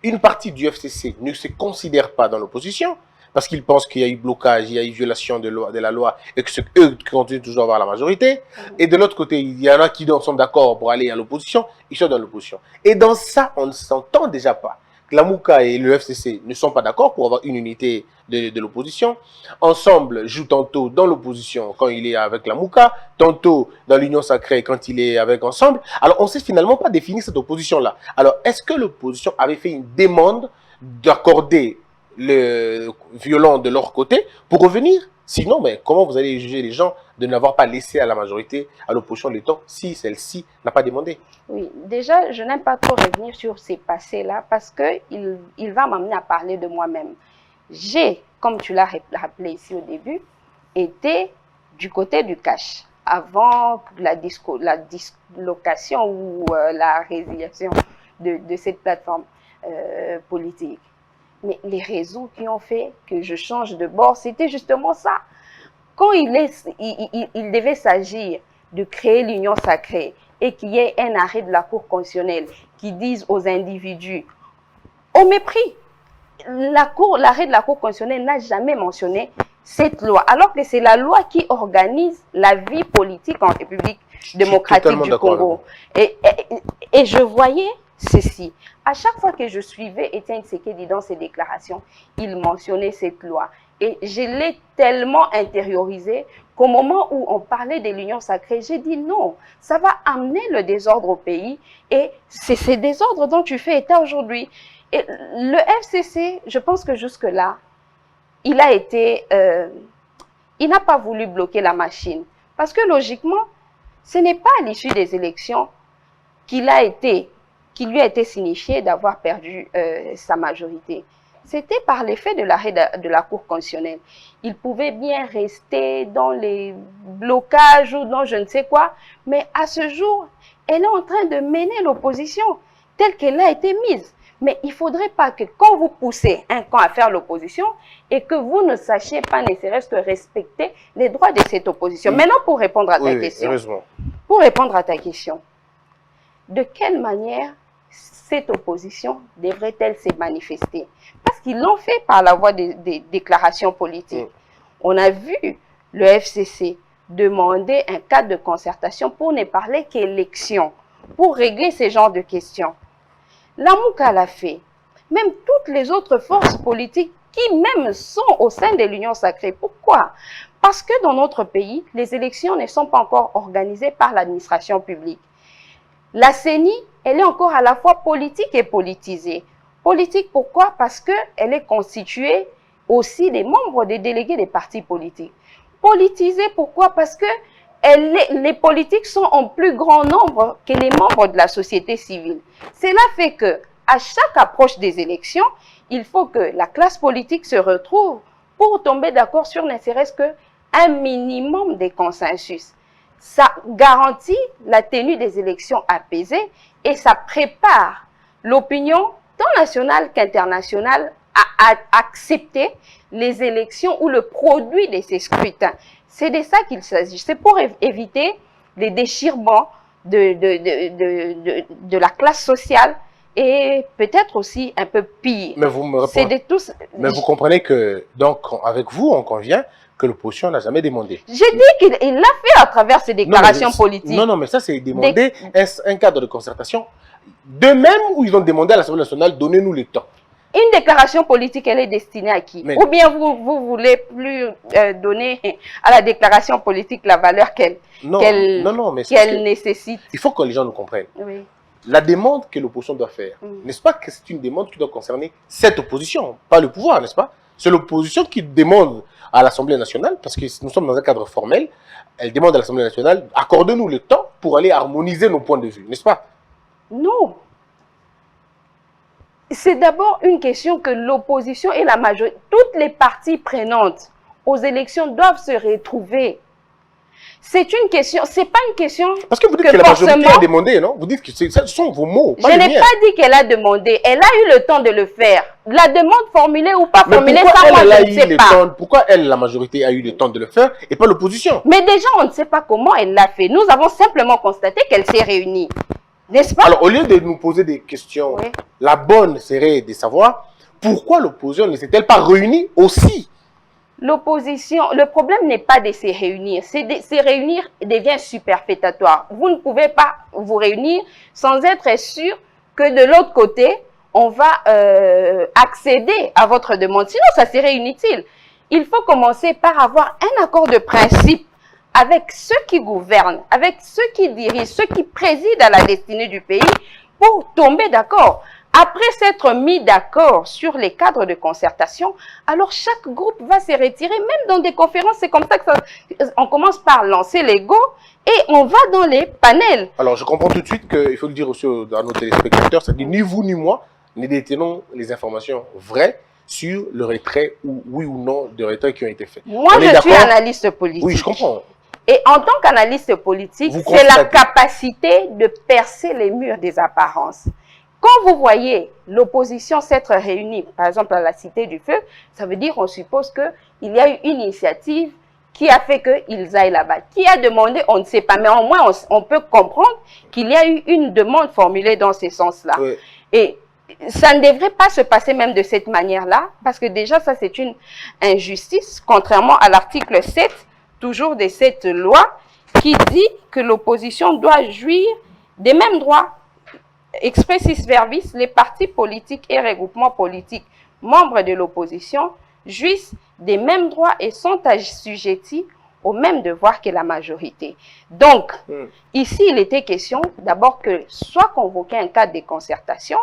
Une partie du FCC ne se considère pas dans l'opposition parce qu'ils pensent qu'il y a eu blocage, il y a eu violation de la loi et que c'est eux qui continuent toujours à avoir la majorité. Et de l'autre côté, il y en a qui sont d'accord pour aller à l'opposition, ils sont dans l'opposition. Et dans ça, on ne s'entend déjà pas. La Mouka et le FCC ne sont pas d'accord pour avoir une unité de l'opposition. Ensemble, joue tantôt dans l'opposition quand il est avec la Mouka, tantôt dans l'Union sacrée quand il est avec Ensemble. Alors, on ne sait finalement pas définir cette opposition-là. Alors, est-ce que l'opposition avait fait une demande d'accorder le violent de leur côté pour revenir? Sinon, mais comment vous allez juger les gens de n'avoir pas laissé à la majorité, à l'opposition, le temps, si celle-ci n'a pas demandé? Oui, déjà, je n'aime pas trop revenir sur ces passés-là parce qu'il va m'amener à parler de moi-même. J'ai, comme tu l'as rappelé ici au début, été du côté du cash avant la dislocation ou la résiliation de cette plateforme politique. Mais les raisons qui ont fait que je change de bord, c'était justement ça. Quand il devait s'agir de créer l'union sacrée et qu'il y ait un arrêt de la Cour constitutionnelle qui dise aux individus, au mépris, l'arrêt de la Cour constitutionnelle n'a jamais mentionné cette loi, alors que c'est la loi qui organise la vie politique en République démocratique du Congo. Et je voyais ceci. À chaque fois que je suivais Étienne Tshisekedi dans ses déclarations, il mentionnait cette loi. Et je l'ai tellement intériorisé qu'au moment où on parlait de l'union sacrée, j'ai dit non, ça va amener le désordre au pays. Et c'est ces désordres dont tu fais état aujourd'hui. Et le FCC, je pense que jusque-là, il n'a pas voulu bloquer la machine. Parce que logiquement, ce n'est pas à l'issue des élections qu'il lui a été signifié d'avoir perdu sa majorité. C'était par l'effet de l'arrêt de la Cour constitutionnelle. Il pouvait bien rester dans les blocages ou dans je ne sais quoi, mais à ce jour, elle est en train de mener l'opposition telle qu'elle a été mise. Mais il ne faudrait pas que quand vous poussez un camp à faire l'opposition et que vous ne sachiez pas ne serait-ce que respecter les droits de cette opposition. Oui. Maintenant, pour répondre à ta question. Heureusement. Pour répondre à ta question, de quelle manière cette opposition devrait-elle se manifester? Parce qu'ils l'ont fait par la voie des déclarations politiques. On a vu le FCC demander un cadre de concertation pour ne parler qu'élection, pour régler ce genre de questions. La MOUCA l'a fait. Même toutes les autres forces politiques qui même sont au sein de l'Union sacrée. Pourquoi? Parce que dans notre pays, les élections ne sont pas encore organisées par l'administration publique. La CENI, elle est encore à la fois politique et politisée. Politique, pourquoi? Parce qu'elle est constituée aussi des membres des délégués des partis politiques. Politisée, pourquoi? Parce que les politiques sont en plus grand nombre que les membres de la société civile. Cela fait que, à chaque approche des élections, il faut que la classe politique se retrouve pour tomber d'accord sur ne serait-ce qu'un minimum de consensus. Ça garantit la tenue des élections apaisées et ça prépare l'opinion tant nationale qu'internationale à accepter les élections ou le produit de ces scrutins. C'est de ça qu'il s'agit. C'est pour éviter les déchirements de la classe sociale et peut-être aussi un peu pire. Mais vous me répondez. Mais vous comprenez que, donc, avec vous, on convient que l'opposition n'a jamais demandé. J'ai dit qu'il l'a fait à travers ses déclarations politiques. Non, mais ça, c'est demander un cadre de concertation. De même où ils ont demandé à l'Assemblée nationale, donnez-nous le temps. Une déclaration politique, elle est destinée à qui? Ou bien vous voulez plus donner à la déclaration politique la valeur qu'elle nécessite? Il faut que les gens nous comprennent. Oui. La demande que l'opposition doit faire, n'est-ce pas que c'est une demande qui doit concerner cette opposition, pas le pouvoir, n'est-ce pas? C'est l'opposition qui demande à l'Assemblée nationale, parce que nous sommes dans un cadre formel, elle demande à l'Assemblée nationale, accordez-nous le temps pour aller harmoniser nos points de vue, n'est-ce pas? Non. C'est d'abord une question que l'opposition et la majorité, toutes les parties prenantes aux élections doivent se retrouver. C'est une question, c'est pas une question. Parce que vous dites que la majorité a demandé, non? Vous dites que ce sont vos mots. Je n'ai pas dit qu'elle a demandé. Elle a eu le temps de le faire. La demande formulée ou pas formulée, ça, moi, je ne sais pas. Pourquoi elle, la majorité, a eu le temps de le faire et pas l'opposition? Mais déjà, on ne sait pas comment elle l'a fait. Nous avons simplement constaté qu'elle s'est réunie. N'est-ce pas? Alors, au lieu de nous poser des questions, la bonne serait de savoir pourquoi l'opposition ne s'est-elle pas réunie aussi? L'opposition, le problème n'est pas de se réunir. Se réunir devient superfétatoire. Vous ne pouvez pas vous réunir sans être sûr que de l'autre côté, on va accéder à votre demande. Sinon, ça serait inutile. Il faut commencer par avoir un accord de principe avec ceux qui gouvernent, avec ceux qui dirigent, ceux qui président à la destinée du pays pour tomber d'accord. Après s'être mis d'accord sur les cadres de concertation, alors chaque groupe va se retirer, même dans des conférences, c'est comme ça que on commence par lancer les go et on va dans les panels. Alors je comprends tout de suite qu'il faut le dire aussi à nos téléspectateurs, c'est-à-dire ni vous ni moi ne détenons les informations vraies sur le retrait ou oui ou non de retrait qui ont été faits. Moi je suis analyste politique. Oui, je comprends. Et en tant qu'analyste politique, c'est la capacité de percer les murs des apparences. Quand vous voyez l'opposition s'être réunie, par exemple à la Cité du Feu, ça veut dire, on suppose qu'il y a eu une initiative qui a fait qu'ils aillent là-bas. Qui a demandé, on ne sait pas, mais au moins on peut comprendre qu'il y a eu une demande formulée dans ce sens-là. Oui. Et ça ne devrait pas se passer même de cette manière-là, parce que déjà ça c'est une injustice, contrairement à l'article 7, toujours de cette loi, qui dit que l'opposition doit jouir des mêmes droits expressis verbis, les partis politiques et regroupements politiques membres de l'opposition jouissent des mêmes droits et sont assujettis aux mêmes devoirs que la majorité. Donc, ici, il était question d'abord que soit convoqué un cadre de concertation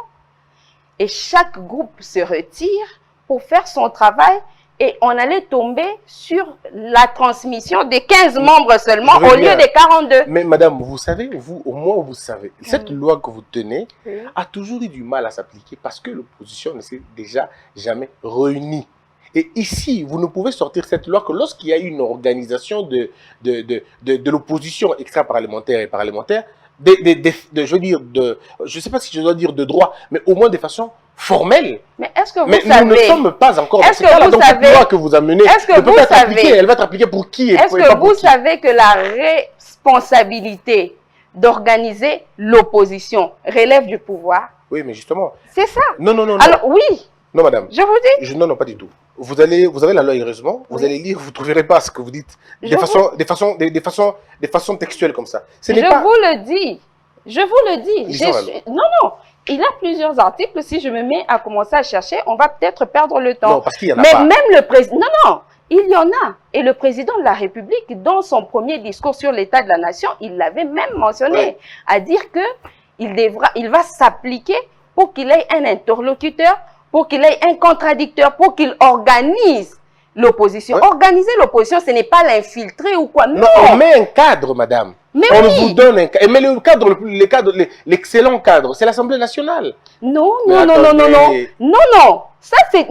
et chaque groupe se retire pour faire son travail et on allait tomber sur la transmission des 15 membres seulement au lieu des 42. Mais madame, vous savez, vous, au moins vous savez, cette loi que vous tenez a toujours eu du mal à s'appliquer parce que l'opposition ne s'est déjà jamais réunie. Et ici, vous ne pouvez sortir cette loi que lorsqu'il y a une organisation de l'opposition extra-parlementaire et parlementaire, je veux dire, je ne sais pas si je dois dire de droit, mais au moins de façon formelle. Mais est-ce que vous mais savez... nous ne sommes pas encore dans ce cas-là. Donc cette loi que vous amenez ne peut pas être appliquée. Elle va être appliquée pour qui? Est-ce que vous savez que la responsabilité d'organiser l'opposition relève du pouvoir? Oui, mais justement... C'est ça. Non, non, non. Alors, oui. Non, madame. Je vous dis. Non, non, pas du tout. Vous avez la loi, heureusement, vous allez lire, vous ne trouverez pas ce que vous dites des façons textuelles comme ça. Je vous le dis. Je vous le dis. Non, non. Il y a plusieurs articles. Si je me mets à commencer à chercher, on va peut-être perdre le temps. Non, parce qu'il y en a pas. Mais même le président... Non, non. Il y en a. Et le président de la République, dans son premier discours sur l'état de la nation, il l'avait même mentionné, à dire qu'il va s'appliquer pour qu'il ait un interlocuteur, pour qu'il ait un contradicteur, pour qu'il organise l'opposition. Organiser l'opposition, ce n'est pas l'infiltrer ou quoi. Non, on met un cadre, madame. Mais on vous donne un cadre. Mais le cadre, l'excellent cadre, c'est l'Assemblée nationale. Non, non, non, non, non, non. Non, non. Ça, c'est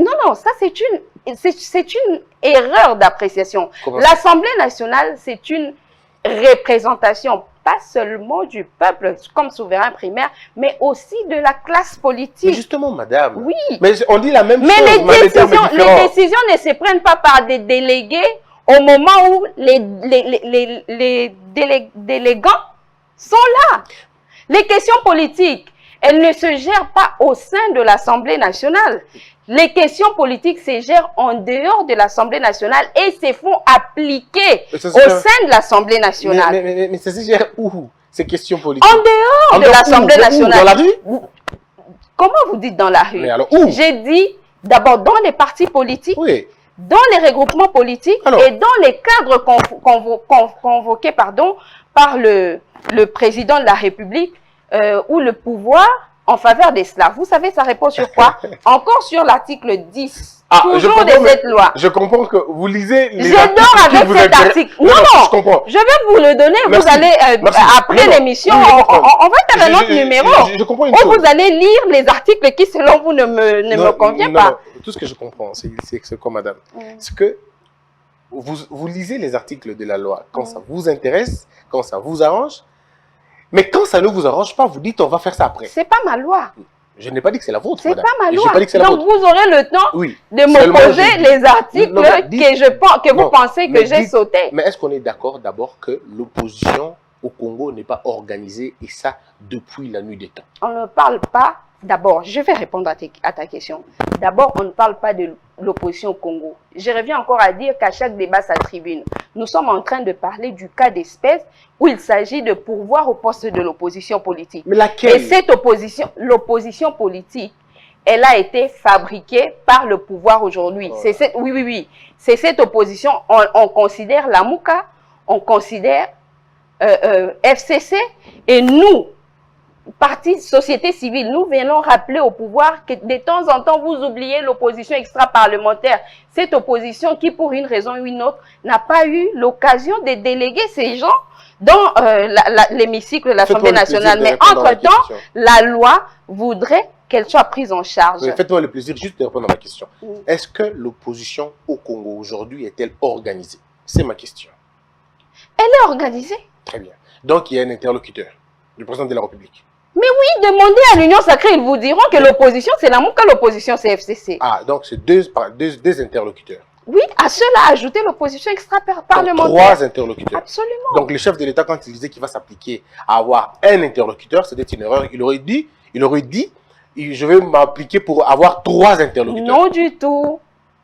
une erreur d'appréciation. L'Assemblée nationale, c'est une représentation, pas seulement du peuple comme souverain primaire, mais aussi de la classe politique. Mais justement, madame. Oui. Mais on dit la même chose. Mais les décisions ne se prennent pas par des délégués au moment où les délégants sont là. Les questions politiques, elles ne se gèrent pas au sein de l'Assemblée nationale. Les questions politiques se gèrent en dehors de l'Assemblée nationale et se font appliquer au sein de l'Assemblée nationale. Mais ça se gère où, ces questions politiques? En dehors de l'Assemblée nationale. Dans la rue? Comment vous dites dans la rue? Mais alors où? J'ai dit d'abord dans les partis politiques, dans les regroupements politiques et dans les cadres convoqués par le président de la République ou le pouvoir en faveur des Slaves. Vous savez, ça répond sur quoi? Encore sur l'article 10. Toujours de cette loi. Je comprends que vous lisez les Je dors avec cet article. Non, non, je comprends. Je vais vous le donner. Merci. Vous allez, après l'émission, on va faire un autre numéro. Je comprends une chose. chose. Vous allez lire les articles qui, selon vous, ne me conviennent pas. Non. Tout ce que je comprends, c'est quoi, madame? C'est que vous lisez les articles de la loi quand ça vous intéresse, quand ça vous arrange. Mais quand ça ne vous arrange pas, vous dites on va faire ça après. C'est pas ma loi. Je n'ai pas dit que c'est la vôtre. C'est pas ma loi. Pas dit que la Donc vôtre. vous aurez le temps de m'opposer les articles que vous pensez que j'ai sautés. Mais est-ce qu'on est d'accord d'abord que l'opposition au Congo n'est pas organisée et ça depuis la nuit des temps? On ne parle pas. D'abord, je vais répondre à ta question. D'abord, on ne parle pas de l'opposition au Congo. Je reviens encore à dire qu'à chaque débat, sa tribune, nous sommes en train de parler du cas d'espèce où il s'agit de pourvoir au poste de l'opposition politique. Mais laquelle? Et cette opposition, l'opposition politique, elle a été fabriquée par le pouvoir aujourd'hui. Oui. C'est cette opposition. On considère la Mouka, on considère FCC et nous, parti société civile, nous venons rappeler au pouvoir que de temps en temps, vous oubliez l'opposition extra-parlementaire. Cette opposition qui, pour une raison ou une autre, n'a pas eu l'occasion de déléguer ces gens dans l'hémicycle de l'Assemblée nationale. Mais entre-temps, la loi voudrait qu'elle soit prise en charge. Faites-moi le plaisir juste de répondre à ma question. Est-ce que l'opposition au Congo aujourd'hui est-elle organisée? C'est ma question. Elle est organisée. Très bien. Donc, il y a un interlocuteur, le président de la République. Mais oui, demandez à l'Union sacrée, ils vous diront que l'opposition, c'est la Mouka, l'opposition, c'est FCC. Ah, donc c'est deux interlocuteurs. Oui, à cela, ajouter l'opposition extra-parlementaire. 3 interlocuteurs. Absolument. Donc le chef de l'État, quand il disait qu'il va s'appliquer à avoir un interlocuteur, c'était une erreur. Il aurait dit, je vais m'appliquer pour avoir 3 interlocuteurs. Non du tout.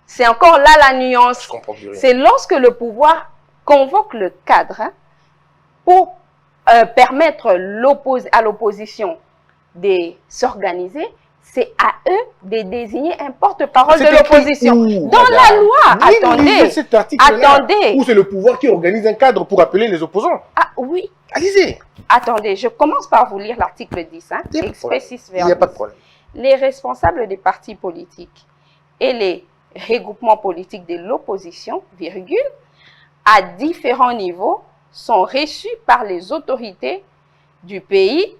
C'est encore là la nuance. Je comprends plus rien. C'est lorsque le pouvoir convoque le cadre pour permettre à l'opposition de s'organiser, c'est à eux de désigner un porte-parole de l'opposition. Dans la loi, attendez. Ou c'est le pouvoir qui organise un cadre pour appeler les opposants. Ah oui. Allez-y. Attendez, je commence par vous lire l'article 10. Hein, Il n'y a pas de problème. Les responsables des partis politiques et les regroupements politiques de l'opposition, virgule, à différents niveaux, sont reçus par les autorités du pays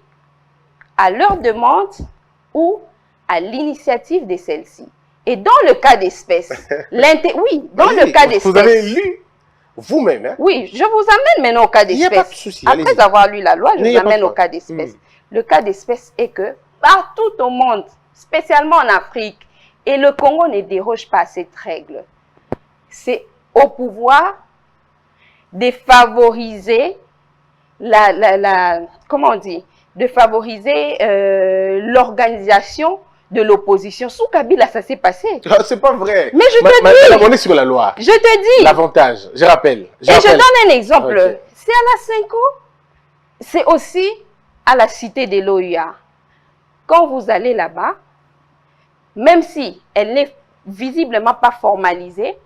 à leur demande ou à l'initiative de celle-ci. Et dans le cas d'espèce, oui, dans le cas d'espèce. Vous avez lu vous-même, hein? Oui, je vous amène maintenant au cas d'espèce. Il n'y a pas de souci. Après avoir lu la loi, je vous amène au cas d'espèce. Le cas d'espèce est que partout au monde, spécialement en Afrique, et le Congo ne déroge pas à cette règle, c'est au pouvoir de favoriser comment on dit, de favoriser l'organisation de l'opposition. Sous Kabila, ça s'est passé. C'est pas vrai. Mais je te dis. On est sur la loi. Je te dis. L'avantage, je rappelle. Et je donne un exemple. Okay. C'est à la Cinco, c'est aussi à la cité de l'OUA. Quand vous allez là-bas, même si elle n'est visiblement pas formalisée,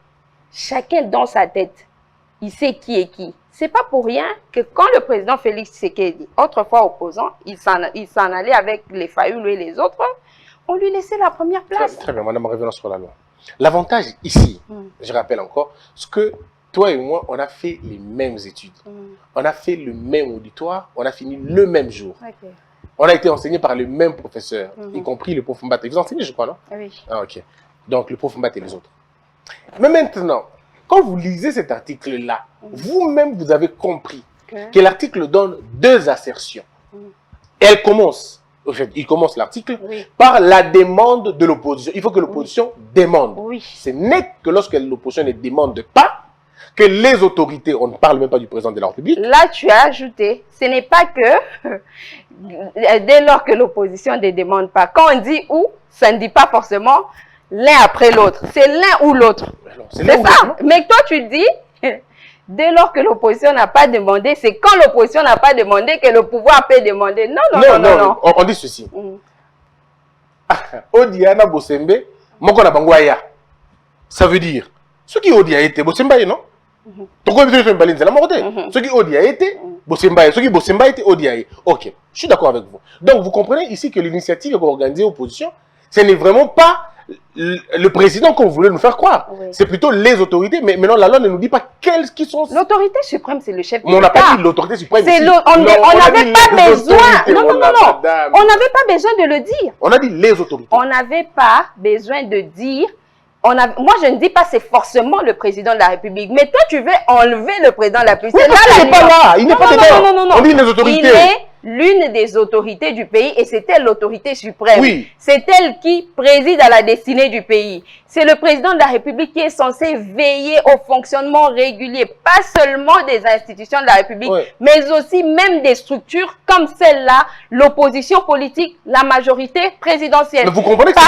chacun dans sa tête, il sait qui est qui. C'est pas pour rien que quand le président Félix Tshisekedi, autrefois opposant, il s'en allait avec les Fayoulou et les autres, on lui laissait la première place. Très bien, madame, revenons sur la loi. L'avantage ici, je rappelle encore, c'est que toi et moi, on a fait les mêmes études. On a fait le même auditoire, on a fini le même jour. Okay. On a été enseigné par le même professeur, y compris le prof Mbate. Vous enseignez, je crois, non? Oui. Ah, ok. Donc, le prof Mbate et les autres. Mais maintenant, quand vous lisez cet article-là, vous-même, vous avez compris que l'article donne deux assertions. Elle commence, en fait, il commence l'article par la demande de l'opposition. Il faut que l'opposition demande. Ce n'est que lorsque l'opposition ne demande pas que les autorités, on ne parle même pas du président de la République. Là, tu as ajouté, ce n'est pas que dès lors que l'opposition ne demande pas. Quand on dit où, ça ne dit pas forcément l'un après l'autre. C'est l'un ou l'autre. C'est ça. Mais toi, tu dis, dès lors que l'opposition n'a pas demandé, c'est quand l'opposition n'a pas demandé que le pouvoir peut demander. Non. On dit ceci. Odiana Bosembe, Moko na Bangwaya. Ça veut dire, ce qui Odia été, Bosemba non? Pourquoi vous faites une ce qui Odia été, Bosemba, ce qui Bosemba été, Odia. Ok, je suis d'accord avec vous. Donc, vous comprenez ici que l'initiative organisée l'opposition, ce n'est vraiment pas le président qu'on voulait nous faire croire. C'est plutôt les autorités. Mais maintenant, la loi ne nous dit pas quelles qui sont... L'autorité suprême, c'est le chef de l'État. On n'a pas dit l'autorité suprême. On n'avait pas besoin... Non. On n'avait pas besoin de le dire. On a dit les autorités. On n'avait pas besoin de dire... Moi, je ne dis pas c'est forcément le président de la République. Mais toi, tu veux enlever le président de la République. Oui, il n'est pas là. Il n'est pas dedans. Non. On dit les autorités. Il est l'une des autorités du pays et c'est elle l'autorité suprême. Oui. C'est elle qui préside à la destinée du pays. C'est le président de la République qui est censé veiller au fonctionnement régulier, pas seulement des institutions de la République, mais aussi même des structures comme celle-là, l'opposition politique, la majorité présidentielle. Mais vous comprenez que ce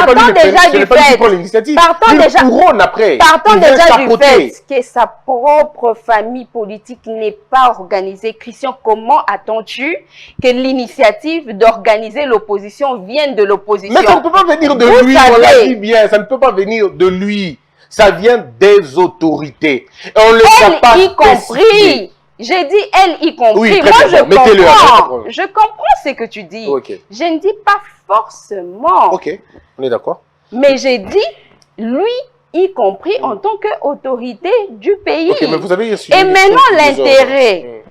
n'est pas lui qui prend l'initiative. Partons déjà du fait que sa propre famille politique n'est pas organisée. Christian, comment attends-tu que l'initiative d'organiser l'opposition vienne de l'opposition? Mais ça ne peut pas venir de lui, on l'a dit bien, ça ne peut pas venir de lui. Ça vient des autorités. Et on ne les a pas y compris. J'ai dit elle y compris. Oui, moi, je comprends ce que tu dis. Je ne dis pas forcément. Ok, on est d'accord. Mais j'ai dit lui y compris en tant qu'autorité du pays. Mais vous avez et maintenant,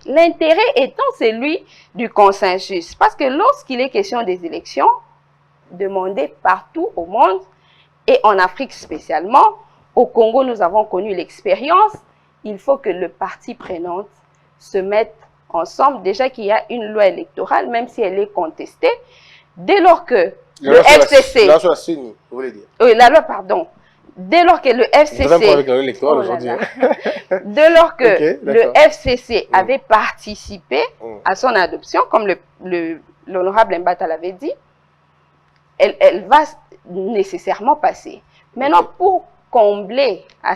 l'intérêt étant celui du consensus. Parce que lorsqu'il est question des élections, demandées partout au monde, et en Afrique spécialement, au Congo, nous avons connu l'expérience, il faut que le parti prenant se mette ensemble. Déjà qu'il y a une loi électorale, même si elle est contestée, dès lors que le FCC... La loi sur la vous voulez dire? Oui, la loi, pardon. Dès lors que le FCC... Dès lors que le FCC avait participé à son adoption, comme l'honorable Mbata l'avait dit, elle va nécessairement passer. Maintenant, pour combler à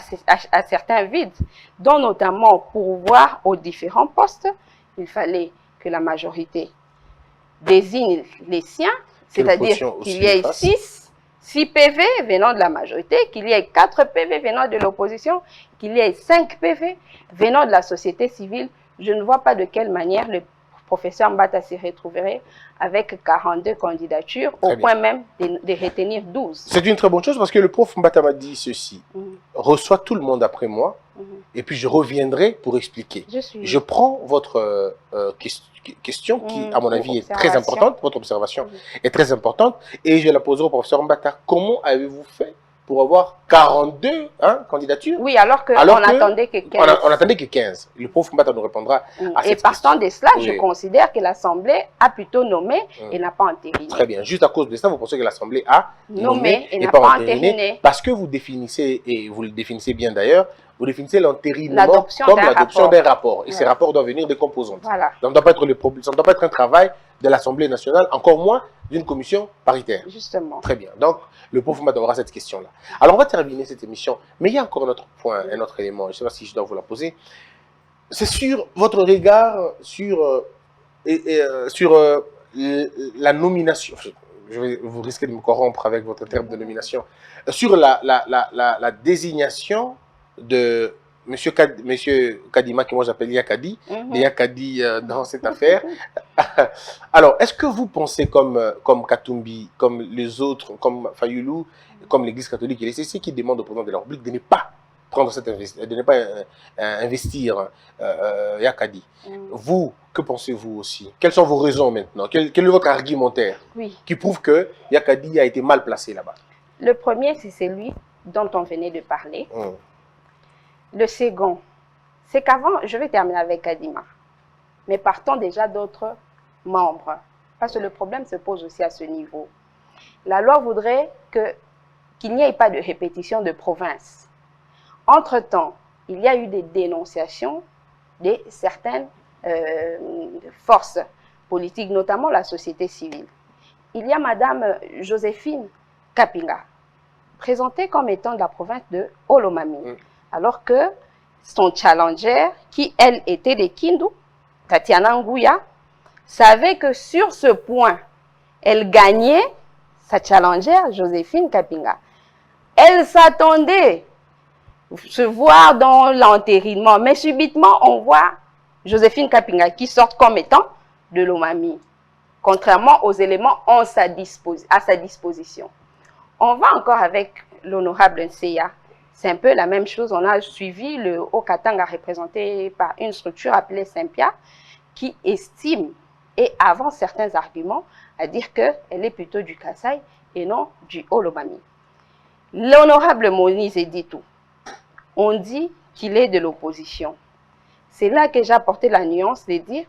certains vides, dont notamment pourvoir aux différents postes, il fallait que la majorité désigne les siens. C'est-à-dire qu'il y ait 6 PV venant de la majorité, qu'il y ait 4 PV venant de l'opposition, qu'il y ait 5 PV venant de la société civile. Je ne vois pas de quelle manière le professeur Mbata se retrouverait avec 42 candidatures, au point même de retenir 12. C'est une très bonne chose parce que le prof Mbata m'a dit ceci. Reçois tout le monde après moi et puis je reviendrai pour expliquer. Je prends votre question qui, à mon avis, est très importante. Votre observation est très importante et je la poserai au professeur Mbata. Comment avez-vous fait pour avoir 42 candidatures? Oui, alors qu'on n'attendait que 15. On attendait que 15. Le prof Mbata nous répondra à cette question. Et partant de cela, je considère que l'Assemblée a plutôt nommé et n'a pas entériné. Très bien. Juste à cause de ça, vous pensez que l'Assemblée a nommé et n'a pas entériné. Parce que vous définissez, et vous le définissez bien d'ailleurs, vous définissez l'entérinement comme l'adoption d'un rapport. Et ces rapports doivent venir des composantes. Voilà. Donc, ça ne doit pas être un travail de l'Assemblée nationale, encore moins d'une commission paritaire. Justement. Très bien. Donc, le prof Mbata aura cette question-là. Alors, on va terminer cette émission. Mais il y a encore un autre point, un autre élément. Je ne sais pas si je dois vous la poser. C'est sur votre regard sur la nomination. Vous risquez de me corrompre avec votre terme de nomination. Sur la désignation de Monsieur Kadima, que moi j'appelle Yakadi, Yakadi dans cette affaire. Alors, est-ce que vous pensez comme Katumbi, comme les autres, comme Fayoulou, comme l'Église catholique et les CC qui demandent au président de la République de ne pas prendre de ne pas investir Yakadi? Vous, que pensez-vous aussi? Quelles sont vos raisons maintenant? Quel est votre argumentaire qui prouve que Yakadi a été mal placé là-bas? Le premier, c'est celui dont on venait de parler. Le second, c'est qu'avant, je vais terminer avec Kadima, mais partons déjà d'autres membres, parce que le problème se pose aussi à ce niveau. La loi voudrait qu'il n'y ait pas de répétition de province. Entre-temps, il y a eu des dénonciations de certaines forces politiques, notamment la société civile. Il y a Madame Joséphine Kapinga, présentée comme étant de la province de Olomami. Alors que son challenger, qui elle était de Kindu, Tatiana Nguya, savait que sur ce point, elle gagnait sa challenger, Joséphine Kapinga. Elle s'attendait à se voir dans l'entérinement, mais subitement, on voit Joséphine Kapinga qui sort comme étant de l'Omami, contrairement aux éléments à sa disposition. On va encore avec l'honorable Nseya. C'est un peu la même chose. On a suivi le Haut-Katanga représenté par une structure appelée Saint-Pierre qui estime et avance certains arguments à dire qu'elle est plutôt du Kasaï et non du Olomami. L'honorable Moïse dit tout. On dit qu'il est de l'opposition. C'est là que j'ai apporté la nuance de dire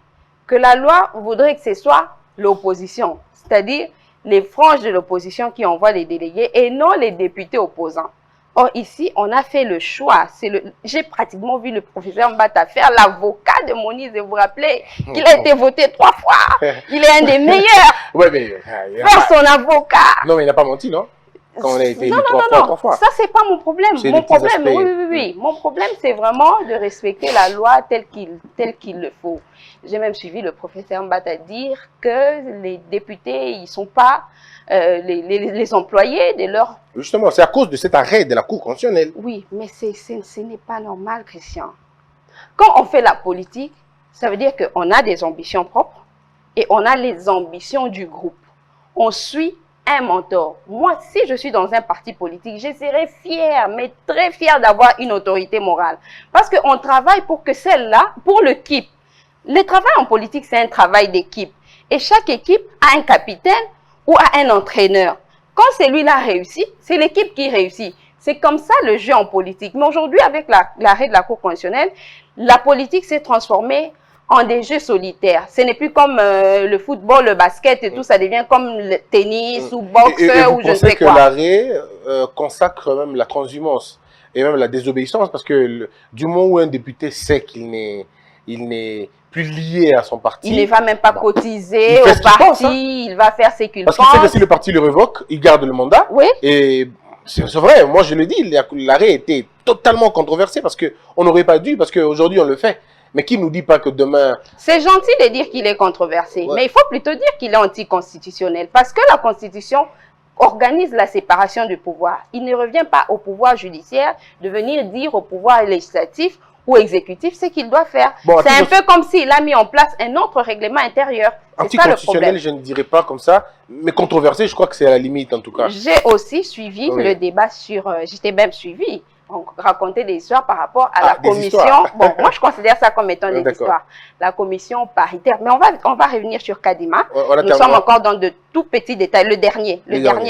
que la loi voudrait que ce soit l'opposition, c'est-à-dire les franges de l'opposition qui envoient les délégués et non les députés opposants. Or, ici, on a fait le choix. J'ai pratiquement vu le professeur Mbata faire l'avocat de Moïse. Vous vous rappelez qu'il a été voté 3 fois. Il est un des meilleurs. Faire son avocat. Non, mais il n'a pas menti, non? Quand on a été non, trois fois. Ça, c'est pas mon problème. Mon problème, oui. Mon problème, c'est vraiment de respecter la loi telle qu'il le faut. J'ai même suivi le professeur Mbata dire que les députés, ils ne sont pas les employés de leur... Justement, c'est à cause de cet arrêt de la Cour constitutionnelle. Oui, mais ce n'est pas normal, Christian. Quand on fait la politique, ça veut dire qu'on a des ambitions propres et on a les ambitions du groupe. On suit un mentor. Moi, si je suis dans un parti politique, je serais fière, mais très fière d'avoir une autorité morale. Parce qu'on travaille pour que celle-là, pour l'équipe. Le travail en politique, c'est un travail d'équipe. Et chaque équipe a un capitaine ou a un entraîneur. Quand celui-là réussit, c'est l'équipe qui réussit. C'est comme ça le jeu en politique. Mais aujourd'hui, avec l'arrêt de la Cour constitutionnelle, la politique s'est transformée en des jeux solitaires. Ce n'est plus comme le football, le basket et tout, ça devient comme le tennis ou boxe ou je ne sais quoi. Vous pensez que l'arrêt consacre même la transhumance et même la désobéissance parce que du moment où un député sait qu'il n'est plus lié à son parti. Il ne va même pas cotiser au parti, il va faire ce qu'il pense. Parce qu'il sait que si le parti le révoque, il garde le mandat. Oui. Et c'est vrai, moi je le dis, l'arrêt était totalement controversé parce qu'on n'aurait pas dû, parce qu'aujourd'hui on le fait. Mais qui ne nous dit pas que demain... C'est gentil de dire qu'il est controversé, Ouais. mais il faut plutôt dire qu'il est anticonstitutionnel. Parce que la Constitution organise la séparation du pouvoir. Il ne revient pas au pouvoir judiciaire de venir dire au pouvoir législatif ou exécutif ce qu'il doit faire. Bon, c'est un peu comme s'il a mis en place un autre règlement intérieur. C'est ça le problème. Anticonstitutionnel, je ne dirais pas comme ça, mais controversé, je crois que c'est à la limite en tout cas. J'ai aussi suivi Oui. le débat sur... j'étais même suivi. On racontait des histoires par rapport à la des commission. histoires. Bon, moi, je considère ça comme étant des D'accord. histoires. La commission paritaire. Mais on va revenir sur Kadima. Voilà, Nous sommes encore dans de tout petits détails. Le dernier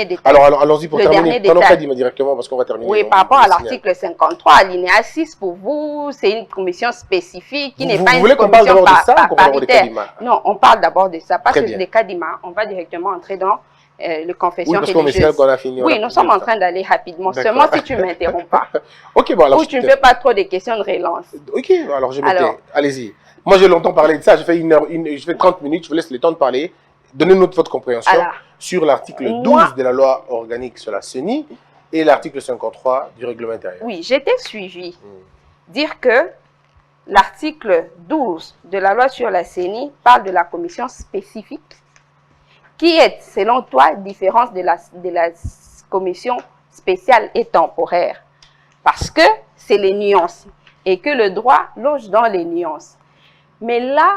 détail. Alors, allons-y pour Le terminer. dernier Prenons détail. Kadima directement parce qu'on va terminer. Oui, par rapport à l'article 53, alinéa 6, pour vous, c'est une commission spécifique qui n'est pas Vous une voulez qu'on parle commission d'abord de ça ou qu'on parle d'abord de paritaire. Kadima? Non, on parle d'abord de ça. Parce Très que bien. les Kadima, on va directement entrer dans les confessions Oui, parce qu'on religieuses. qu'on a fini. Oui, nous sommes en train d'aller rapidement, D'accord. seulement si tu ne m'interromps pas. Ok, bon, alors. Ou tu ne fais pas trop de questions de relance. Ok, alors je me Alors. tais. Allez-y. Moi, j'ai longtemps parlé de ça. Je fais 30 minutes. Je vous laisse le temps de parler. Donnez-nous votre compréhension Alors, sur l'article 12 moi- de la loi organique sur la CENI et l'article 53 du règlement intérieur. oui, j'étais suivi. Dire que l'article 12 de la loi sur la CENI parle de la commission spécifique qui est, selon toi, différente de la commission spéciale et temporaire. Parce que c'est les nuances et que le droit loge dans les nuances. Mais là,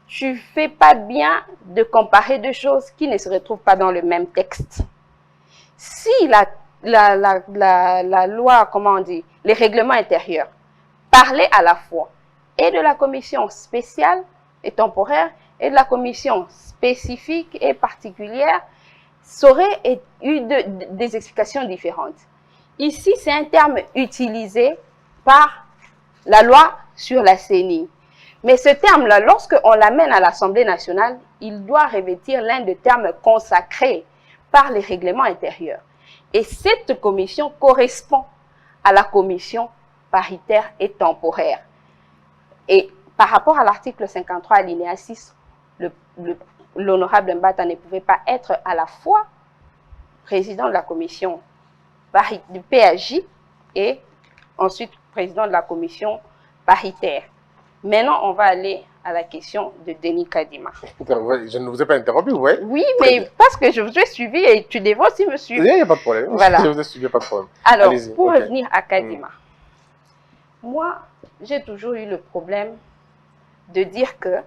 tu fais pas bien de comparer deux choses qui ne se retrouvent pas dans le même texte. Si la loi, comment on dit, les règlements intérieurs parlaient à la fois et de la commission spéciale et temporaire et de la commission spécifique et particulière, ça aurait eu des explications différentes. Ici, c'est un terme utilisé par la loi sur la CENI. Mais ce terme-là, lorsqu'on l'amène à l'Assemblée nationale, il doit revêtir l'un des termes consacrés par les règlements intérieurs. Et cette commission correspond à la commission paritaire et temporaire. Et par rapport à l'article 53, alinéa 6, l'honorable Mbata ne pouvait pas être à la fois président de la commission du PAJ et ensuite président de la commission paritaire. Maintenant, on va aller à la question de Denis Kadima. Je ne vous ai pas interrompu, vous voyez? Oui, mais parce que je vous ai suivi et tu devrais aussi me suivre. Il n'y a pas de problème. Voilà. Je vous ai suivi, pas de problème. Alors, Allez-y, pour ok. revenir à Kadima, moi, j'ai toujours eu le problème de dire que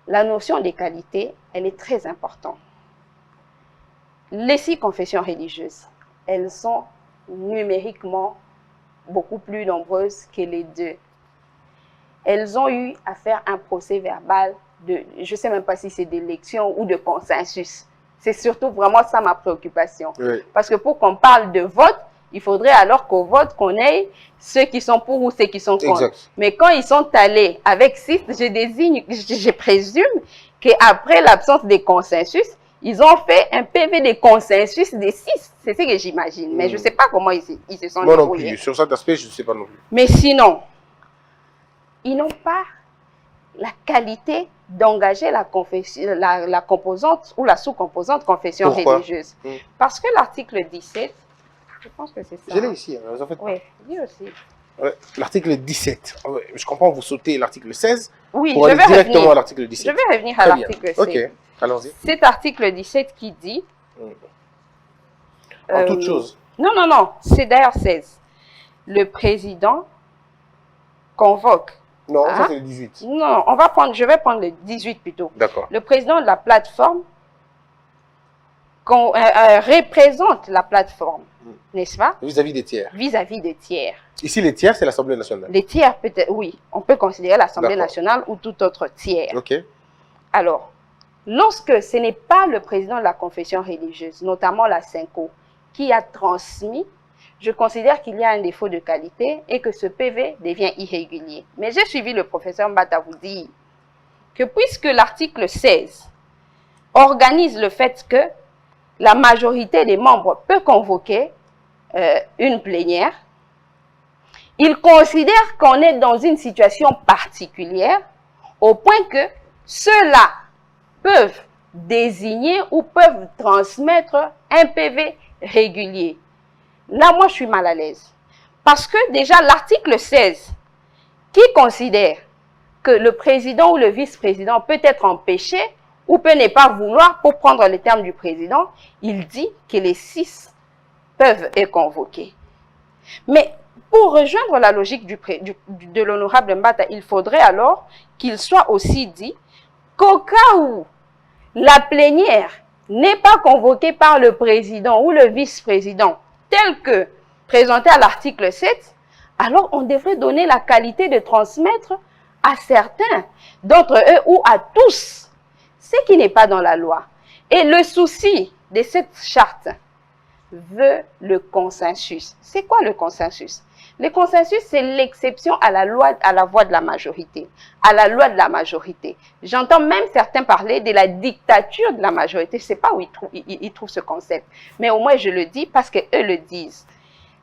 la notion des qualités, elle est très importante. Les 6 confessions religieuses, elles sont numériquement beaucoup plus nombreuses que les 2. Elles ont eu à faire un procès verbal de, je ne sais même pas si c'est d'élection ou de consensus. C'est surtout vraiment ça ma préoccupation. Oui. Parce que pour qu'on parle de vote, il faudrait alors qu'au vote, qu'on ait ceux qui sont pour ou ceux qui sont contre. Exact. Mais quand ils sont allés avec 6, je présume qu'après l'absence des consensus, ils ont fait un PV de consensus des 6. C'est ce que j'imagine. Mais je ne sais pas comment ils se sont Moi non débrouillés. plus. Sur cet aspect, je ne sais pas non plus. Mais sinon, ils n'ont pas la qualité d'engager la composante ou la sous-composante confession Pourquoi? religieuse. Parce que l'article 17, je pense que c'est ça. Je l'ai ici. Hein, en fait. Oui, lui aussi. Ouais, l'article 17. Ouais, je comprends, vous sautez l'article 16 Oui, pour je aller vais directement à revenir. l'article 17. Je vais revenir à Très bien. l'article 16. Ok, allons-y. Cet article 17 qui dit... En toute chose. Non, non, non. C'est d'ailleurs 16. Le président convoque. Non, Ah. ça c'est le 18. Non, je vais prendre le 18 plutôt. D'accord. Le président de la plateforme représente la plateforme, n'est-ce pas? Vis-à-vis des tiers. Vis-à-vis des tiers. Ici, les tiers, c'est l'Assemblée nationale. Les tiers, peut-être, oui, on peut considérer l'Assemblée D'accord. nationale ou tout autre tiers. Ok. Alors, lorsque ce n'est pas le président de la confession religieuse, notamment la CENCO, qui a transmis, je considère qu'il y a un défaut de qualité et que ce PV devient irrégulier. Mais j'ai suivi le professeur Mbata vous dire que puisque l'article 16 organise le fait que la majorité des membres peut convoquer une plénière, il considère qu'on est dans une situation particulière au point que ceux-là peuvent désigner ou peuvent transmettre un PV régulier. Là, moi, je suis mal à l'aise. Parce que déjà, l'article 16, qui considère que le président ou le vice-président peut être empêché ou peut ne pas vouloir, pour prendre les termes du président, il dit que les 6 peuvent être convoqués. Mais pour rejoindre la logique de l'honorable Mbata, il faudrait alors qu'il soit aussi dit qu'au cas où la plénière n'est pas convoquée par le président ou le vice-président, tel que présenté à l'article 7, alors on devrait donner la qualité de transmettre à certains d'entre eux ou à tous, ce qui n'est pas dans la loi. Et le souci de cette charte veut le consensus. C'est quoi le consensus? Le consensus, c'est l'exception à la loi, à la voix de la majorité, à la loi de la majorité. J'entends même certains parler de la dictature de la majorité. Je ne sais pas où ils trouvent ce concept, mais au moins je le dis parce qu'eux le disent.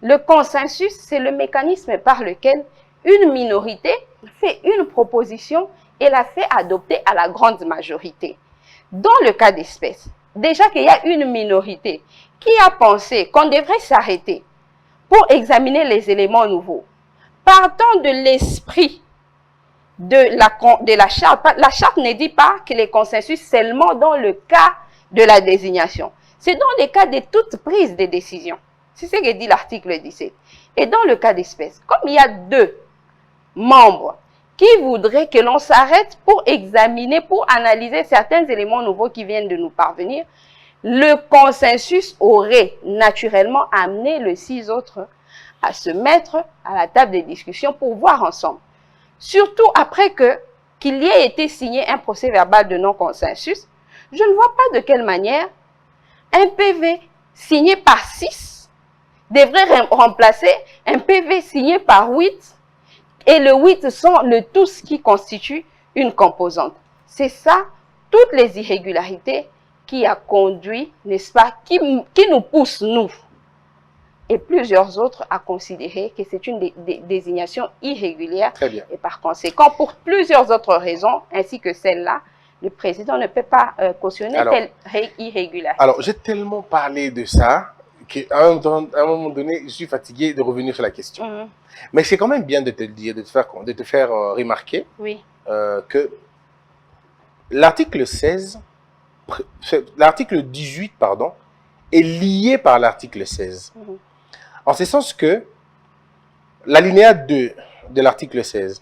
Le consensus, c'est le mécanisme par lequel une minorité fait une proposition et la fait adopter à la grande majorité. Dans le cas d'espèce, déjà qu'il y a une minorité qui a pensé qu'on devrait s'arrêter pour examiner les éléments nouveaux, partant de l'esprit de la charte. La charte ne dit pas que les consensus seulement dans le cas de la désignation. C'est dans le cas de toute prise de décision. C'est ce que dit l'article 17. Et dans le cas d'espèce, comme il y a 2 membres qui voudraient que l'on s'arrête pour examiner, pour analyser certains éléments nouveaux qui viennent de nous parvenir, le consensus aurait naturellement amené les 6 autres à se mettre à la table des discussions pour voir ensemble. Surtout après qu'il y ait été signé un procès verbal de non-consensus, je ne vois pas de quelle manière un PV signé par 6 devrait remplacer un PV signé par 8 et le 8 sont le tous qui constitue une composante. C'est ça, toutes les irrégularités qui a conduit, n'est-ce pas, qui nous pousse, nous, et plusieurs autres, à considérer que c'est une désignation irrégulière. Très bien. Et par conséquent, pour plusieurs autres raisons, ainsi que celle-là, le président ne peut pas cautionner telle irrégularité. Alors, j'ai tellement parlé de ça qu'à un moment donné, je suis fatigué de revenir sur la question. Mais c'est quand même bien de te le dire, de te faire remarquer que l'article 16... L'article 18, pardon, est lié par l'article 16. En ce sens que l'alinéa 2 de l'article 16,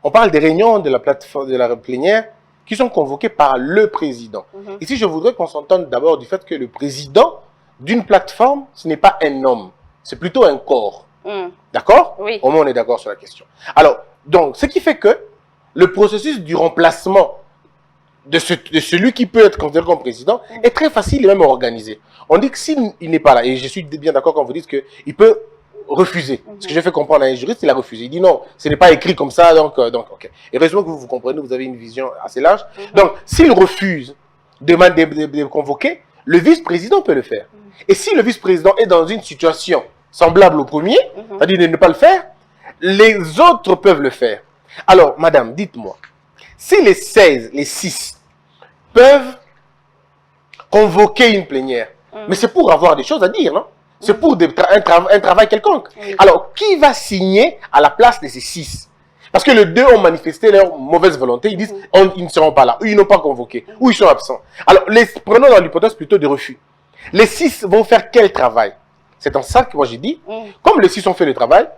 on parle des réunions de la plateforme de la plénière qui sont convoquées par le président. Ici, je voudrais qu'on s'entende d'abord du fait que le président d'une plateforme, ce n'est pas un homme, c'est plutôt un corps. D'accord? Oui. Au moins, on est d'accord sur la question. Alors, donc, ce qui fait que le processus du remplacement de celui qui peut être considéré comme président est très facile et même organisé. On dit que s'il n'est pas là, et je suis bien d'accord quand vous dites qu'il peut refuser. Ce que j'ai fait comprendre à un juriste, il a refusé. Il dit non, ce n'est pas écrit comme ça, donc ok. Et heureusement que vous comprenez, vous avez une vision assez large. Donc, s'il refuse de convoquer, le vice-président peut le faire. Et si le vice-président est dans une situation semblable au premier, c'est-à-dire de ne pas le faire, les autres peuvent le faire. Alors, madame, dites-moi, si les 6 peuvent convoquer une plénière, mais c'est pour avoir des choses à dire, non? C'est pour un travail quelconque. Alors, qui va signer à la place de ces 6? Parce que les 2 ont manifesté leur mauvaise volonté, ils disent ils ne seront pas là, ou ils n'ont pas convoqué, ou ils sont absents. Alors, prenons dans l'hypothèse plutôt de refus. Les 6 vont faire quel travail? C'est en ça que moi j'ai dit, comme les 6 ont fait le travail,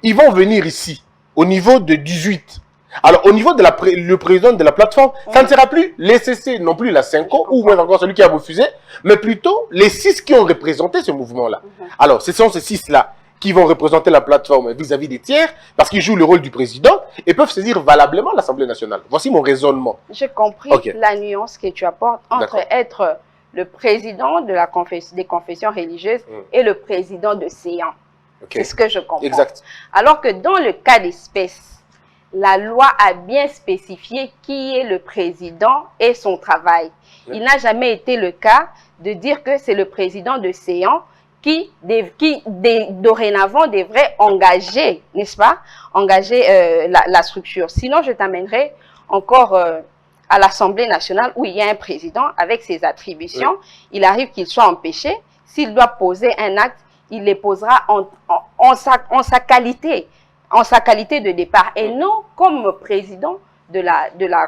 ils vont venir ici, au niveau de 18. Alors, au niveau de le président de la plateforme, ça ne sera plus les CC, non plus la 5O, ou même encore celui qui a refusé, mais plutôt les 6 qui ont représenté ce mouvement-là. Alors, ce sont ces 6-là qui vont représenter la plateforme vis-à-vis des tiers, parce qu'ils jouent le rôle du président et peuvent saisir valablement l'Assemblée nationale. Voici mon raisonnement. J'ai compris la nuance que tu apportes entre être le président de des confessions religieuses et le président de séance. C'est ce que je comprends. Exact. Alors que dans le cas d'espèce, la loi a bien spécifié qui est le président et son travail. Il n'a jamais été le cas de dire que c'est le président de séance qui dorénavant devrait engager, n'est-ce pas, engager la structure. Sinon, je t'amènerai encore à l'Assemblée nationale où il y a un président avec ses attributions. Il arrive qu'il soit empêché. S'il doit poser un acte, il les posera en sa qualité en sa qualité de départ et non comme président de la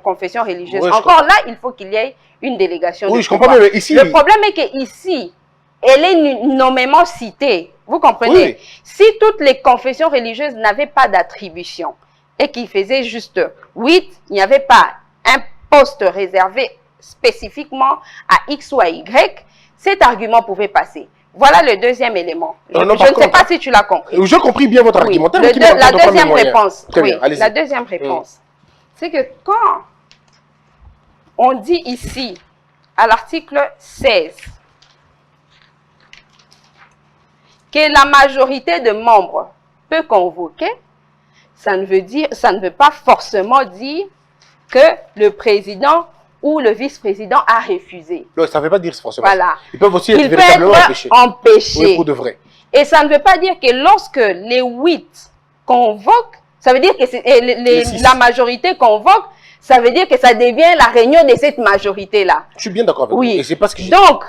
confession religieuse. Oui, encore là, il faut qu'il y ait une délégation. Oui, je comprends bien, mais ici... Le problème est qu'ici, elle est nommément citée. Vous comprenez? Oui. Si toutes les confessions religieuses n'avaient pas d'attribution et qu'ils faisaient juste 8, il n'y avait pas un poste réservé spécifiquement à X ou à Y, cet argument pouvait passer. Voilà le deuxième élément. Je ne sais pas si tu l'as compris. J'ai compris bien votre argumentaire. La deuxième réponse, la deuxième réponse, c'est que quand on dit ici, à l'article 16, que la majorité de membres peut convoquer, ça ne veut pas forcément dire que le président ou le vice-président a refusé. Non, ça ne veut pas dire forcément. Voilà. Ils peuvent aussi être véritablement empêchés. Oui, pour de vrai. Et ça ne veut pas dire que lorsque les 8 convoquent, ça veut dire que la majorité convoque, ça veut dire que ça devient la réunion de cette majorité-là. Je suis bien d'accord avec vous. Et c'est pas ce que donc,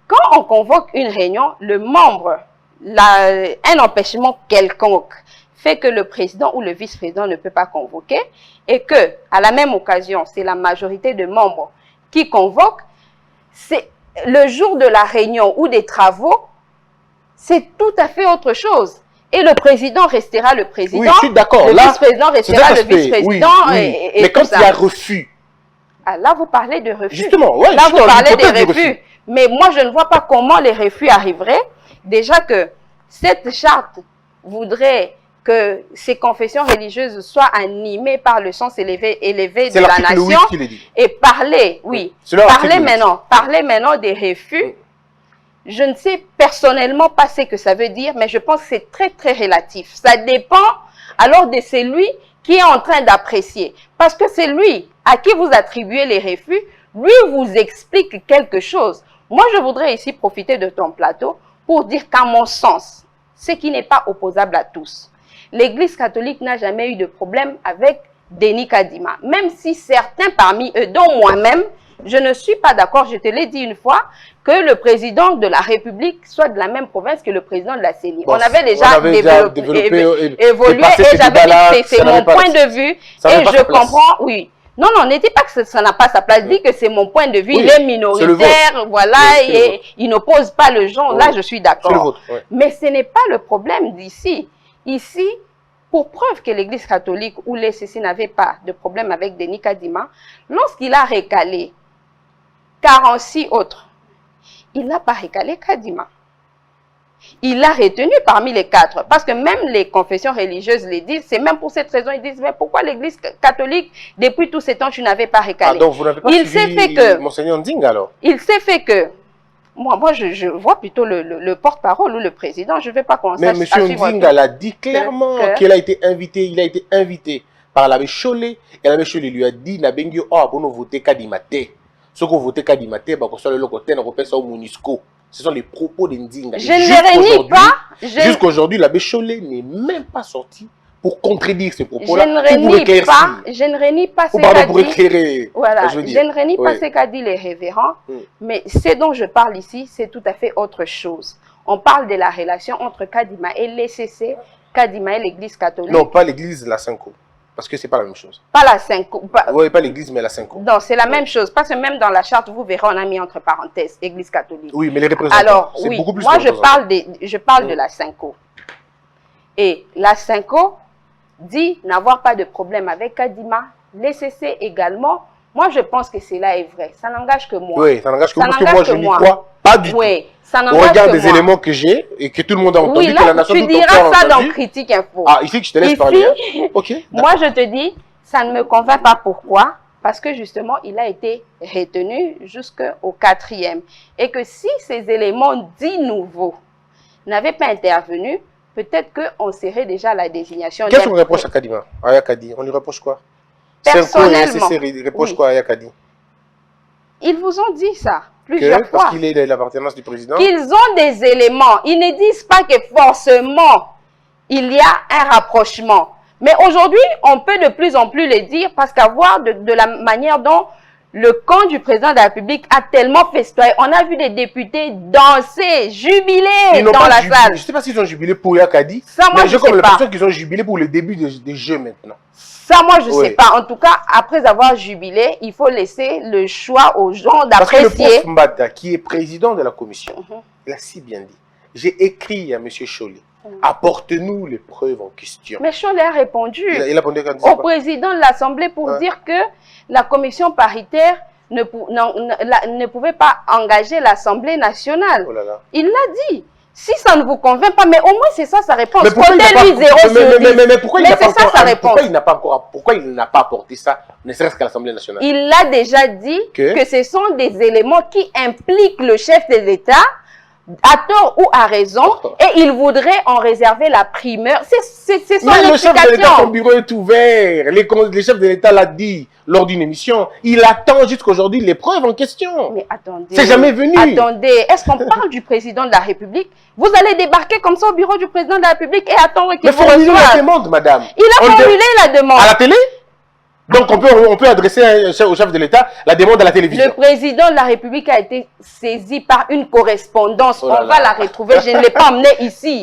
quand on convoque une réunion, le membre, un empêchement quelconque fait que le président ou le vice-président ne peut pas convoquer et que, à la même occasion, c'est la majorité de membres qui convoquent, c'est le jour de la réunion ou des travaux, c'est tout à fait autre chose. Et le président restera le président. Oui, je suis d'accord. Le vice-président restera le vice-président. Oui. Mais quand il y a refus. Ah, là, vous parlez de refus. Justement, ouais, là, vous parlez des refus. Mais moi, je ne vois pas comment les refus arriveraient. Déjà que cette charte voudrait que ces confessions religieuses soient animées par le sens élevé de la nation. Et parler, parler maintenant des refus. Je ne sais personnellement pas ce que ça veut dire, mais je pense que c'est très, très relatif. Ça dépend alors de celui qui est en train d'apprécier. Parce que c'est lui à qui vous attribuez les refus, lui vous explique quelque chose. Moi, je voudrais ici profiter de ton plateau pour dire qu'à mon sens, ce qui n'est pas opposable à tous, l'Église catholique n'a jamais eu de problème avec Denis Kadima. Même si certains parmi eux, dont moi-même, je ne suis pas d'accord, je te l'ai dit une fois, que le président de la République soit de la même province que le président de la CENI. Bon, on avait déjà évolué et j'avais dit que c'est mon point de vue et je comprends, oui. Non, ne dis pas que ça n'a pas sa place, dis que c'est mon point de vue, il est minoritaire, voilà, et il n'oppose pas le genre, là je suis d'accord. Mais ce n'est pas le problème d'ici. Ici, pour preuve que l'Église catholique ou l'ECC n'avait pas de problème avec Denis Kadima, lorsqu'il a recalé 46 autres, il n'a pas recalé Kadima. Il l'a retenu parmi les 4. Parce que même les confessions religieuses les disent, c'est même pour cette raison, ils disent, mais pourquoi l'Église catholique, depuis tous ces temps, tu n'avais pas recalé? Ah, donc vous n'avez pas suivi Monseigneur Nding alors? Il s'est fait que, moi je vois plutôt le porte-parole ou le président, je ne vais pas commencer à suivre. Mais M. Nding a dit clairement qu'il a été invité, il a été invité par l'abbé Chollet, et l'abbé Chollet lui a dit, Nabengyo, oh, bon, voter Kadima te. Ce que vous votez Kadima te, bah, soit le côté, on repère ça au MONUSCO. Ce sont les propos de Ndinga. Je ne les renie pas. Jusqu'à aujourd'hui, l'abbé Chollet n'est même pas sorti pour contredire ces propos-là. Je ne renie pas ce qu'a dit. Voilà, je ne renie pas ce qu'a dit les révérends. Mais ce dont je parle ici, c'est tout à fait autre chose. On parle de la relation entre Kadima et l'ECC, Kadima et l'Église catholique. Non, pas l'Église, la Cinco. Parce que ce n'est pas la même chose. Pas la Cinco. Oui, pas l'Église, mais la Cinco. Non, c'est la même chose. Parce que même dans la charte, vous verrez, on a mis entre parenthèses Église catholique. Oui, mais les représentants, alors, oui, beaucoup plus moi, je parle de la Cinco. Et la Cinco dit n'avoir pas de problème avec Kadima. L'ECC également. Moi, je pense que cela est vrai. Ça n'engage que moi. Oui, ça n'engage que moi. Parce que moi, je n'y crois pas du tout. On regarde des éléments que j'ai et que tout le monde a entendu, que la nation tout entière a entendu. Tu diras ça dans Critique Info. Ah, ici, je te laisse parler. Ok. Moi, je te dis, ça ne me convainc pas. Pourquoi? Parce que justement, il a été retenu jusqu'au 4e. Et que si ces éléments dits nouveaux n'avaient pas intervenu, peut-être qu'on serait déjà à la désignation. Qu'est-ce qu'on reproche à Kadima, à Yakadi? On lui reproche quoi? Personnellement. Il reproche quoi à Yakadi? Ils vous ont dit ça plusieurs fois. Parce qu'il est de l'appartenance du président. Qu'ils ont des éléments. Ils ne disent pas que forcément il y a un rapprochement. Mais aujourd'hui, on peut de plus en plus le dire parce qu'à voir de la manière dont le camp du président de la République a tellement festoyé. On a vu des députés danser, jubiler dans la salle. Je ne sais pas s'ils ont jubilé pour Yakadi. Ça, moi, je j'ai comme sais pas. l'impression qu'ils ont jubilé pour le début des jeux maintenant. Ça, moi, je ne sais pas. En tout cas, après avoir jubilé, il faut laisser le choix aux gens d'apprécier. Parce que le prof Mbata, qui est président de la commission, il a si bien dit. J'ai écrit à M. Chollet, apporte-nous les preuves en question. Mais Chollet a répondu il a répondu au président de l'Assemblée pour dire que la commission paritaire ne pouvait pas engager l'Assemblée nationale. Oh là là. Il l'a dit. Si ça ne vous convainc pas, mais au moins c'est ça sa réponse. Mais pourquoi il n'a pas apporté ça, ne serait-ce qu'à l'Assemblée nationale? Il a déjà dit que ce sont des éléments qui impliquent le chef de l'État, à tort ou à raison, et il voudrait en réserver la primeur. C'est son explication. Le chef de l'État, son bureau est ouvert. Le chef de l'État l'a dit lors d'une émission. Il attend jusqu'aujourd'hui les preuves en question. Mais attendez. C'est jamais venu. Attendez, est-ce qu'on parle du président de la République? Vous allez débarquer comme ça au bureau du président de la République et attendre qu'il vous reçoive. Mais formulez la demande, madame. Il a formulé la demande. À la télé? Donc on peut adresser au chef de l'État la demande à la télévision. Le président de la République a été saisi par une correspondance. On va la retrouver. Je ne l'ai pas emmené ici.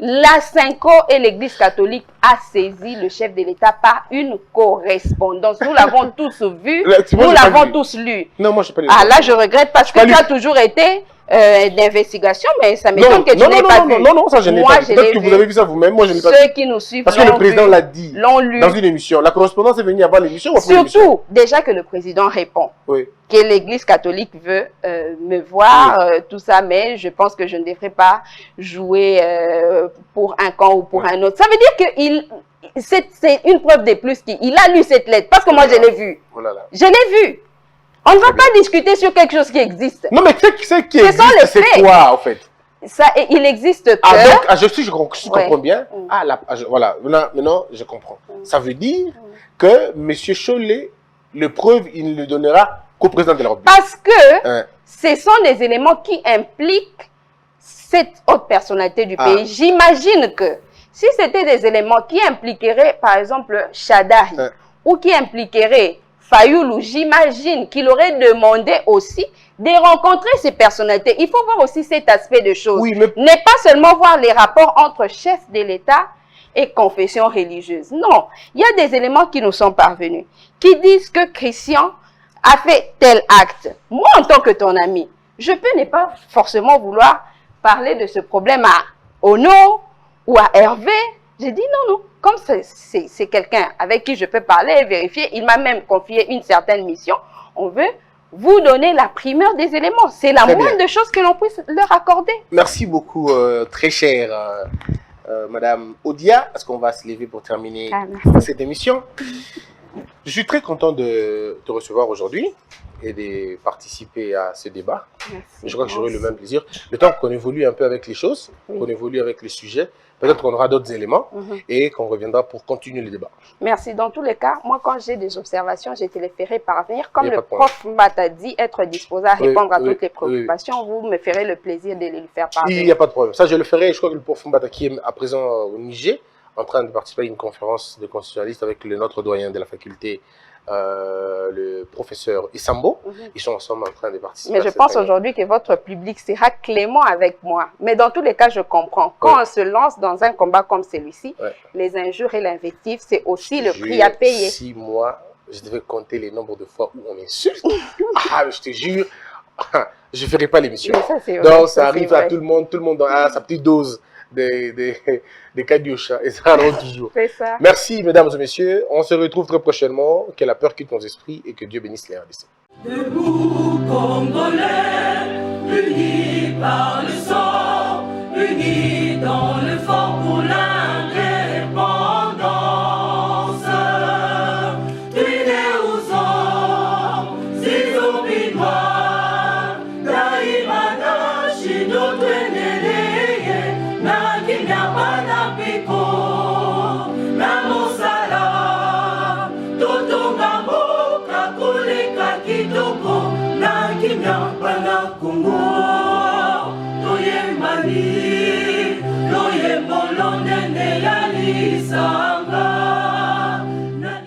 La Synco et l'Église catholique a saisi le chef de l'État par une correspondance. Nous l'avons tous vu. Nous l'avons tous lu. Non, moi je ne sais pas. Ah là, je regrette parce que tu as toujours été d'investigation, mais ça m'étonne que tu n'aies pas vu. Non, ça je n'ai pas vu. Peut-être que vous avez vu ça vous-même, moi je n'ai pas vu. Ceux qui nous suivent parce que le président l'a dit l'ont lu dans une émission. La correspondance est venue avant l'émission ou après l'émission? Surtout, déjà que le président répond que l'Église catholique veut me voir, tout ça, mais je pense que je ne devrais pas jouer pour un camp ou pour un autre. Ça veut dire que c'est une preuve de plus qu'il a lu cette lettre, parce que moi je l'ai vue. Je l'ai vue. On ne va pas discuter sur quelque chose qui existe. Non, mais ce qui existe, c'est quoi, en fait? Ça, il existe que... Ah, donc, je comprends bien. Voilà, maintenant, je comprends. Ça veut dire que M. Chollet, le preuve, il ne le donnera qu'au président de la République. Parce que ce sont des éléments qui impliquent cette haute personnalité du pays. J'imagine que si c'était des éléments qui impliqueraient, par exemple, Chadahi, ou qui impliqueraient Fayoulou, j'imagine qu'il aurait demandé aussi de rencontrer ces personnalités. Il faut voir aussi cet aspect de choses. Oui, mais... Ne pas seulement voir les rapports entre chefs de l'État et confessions religieuses. Non, il y a des éléments qui nous sont parvenus, qui disent que Christian a fait tel acte. Moi, en tant que ton ami, je peux ne pas forcément vouloir parler de ce problème à Ono ou à Hervé. J'ai dit non. Comme c'est quelqu'un avec qui je peux parler et vérifier, il m'a même confié une certaine mission. On veut vous donner la primeur des éléments. C'est la moindre des choses que l'on puisse leur accorder. Merci beaucoup, très chère Madame Odia. Est-ce qu'on va se lever pour terminer cette émission? Je suis très content de te recevoir aujourd'hui et de participer à ce débat. Merci. Je crois que j'aurai le même plaisir. Le temps qu'on évolue un peu avec les choses, qu'on évolue avec les sujets, peut-être qu'on aura d'autres éléments et qu'on reviendra pour continuer le débat. Merci. Dans tous les cas, moi, quand j'ai des observations, je te les ferai parvenir. Comme le prof Mbata dit, être disposé à répondre à toutes les préoccupations, vous me ferez le plaisir de les lui faire parvenir. Il n'y a pas de problème. Ça, je le ferai. Je crois que le prof Mbata, qui est à présent au Niger, en train de participer à une conférence de constitutionnalistes avec notre doyen de la faculté, le professeur Isambo. Ils sont ensemble en train de participer. Mais je pense aujourd'hui que votre public sera clément avec moi. Mais dans tous les cas, je comprends. Quand on se lance dans un combat comme celui-ci, les injures et l'invective, c'est aussi le prix à payer. Si moi, je devais compter les nombres de fois où on insulte, je te jure, je ne ferai pas l'émission. Donc ça arrive à tout le monde a sa petite dose de Kadioucha, et ça arrive toujours. Ça. Merci mesdames et messieurs, on se retrouve très prochainement, que la peur quitte nos esprits et que Dieu bénisse les RDC. Debout Congolais, unis par le sang, unis dans le fort pour l'indépendance. Unis aux hommes, si oublie noirs, Daïmana, Chido, Tweneleye, Nakinyamana Piko, Namosala, Totongambo, Kakuleka Kitoko, Nakinyamana Kongo.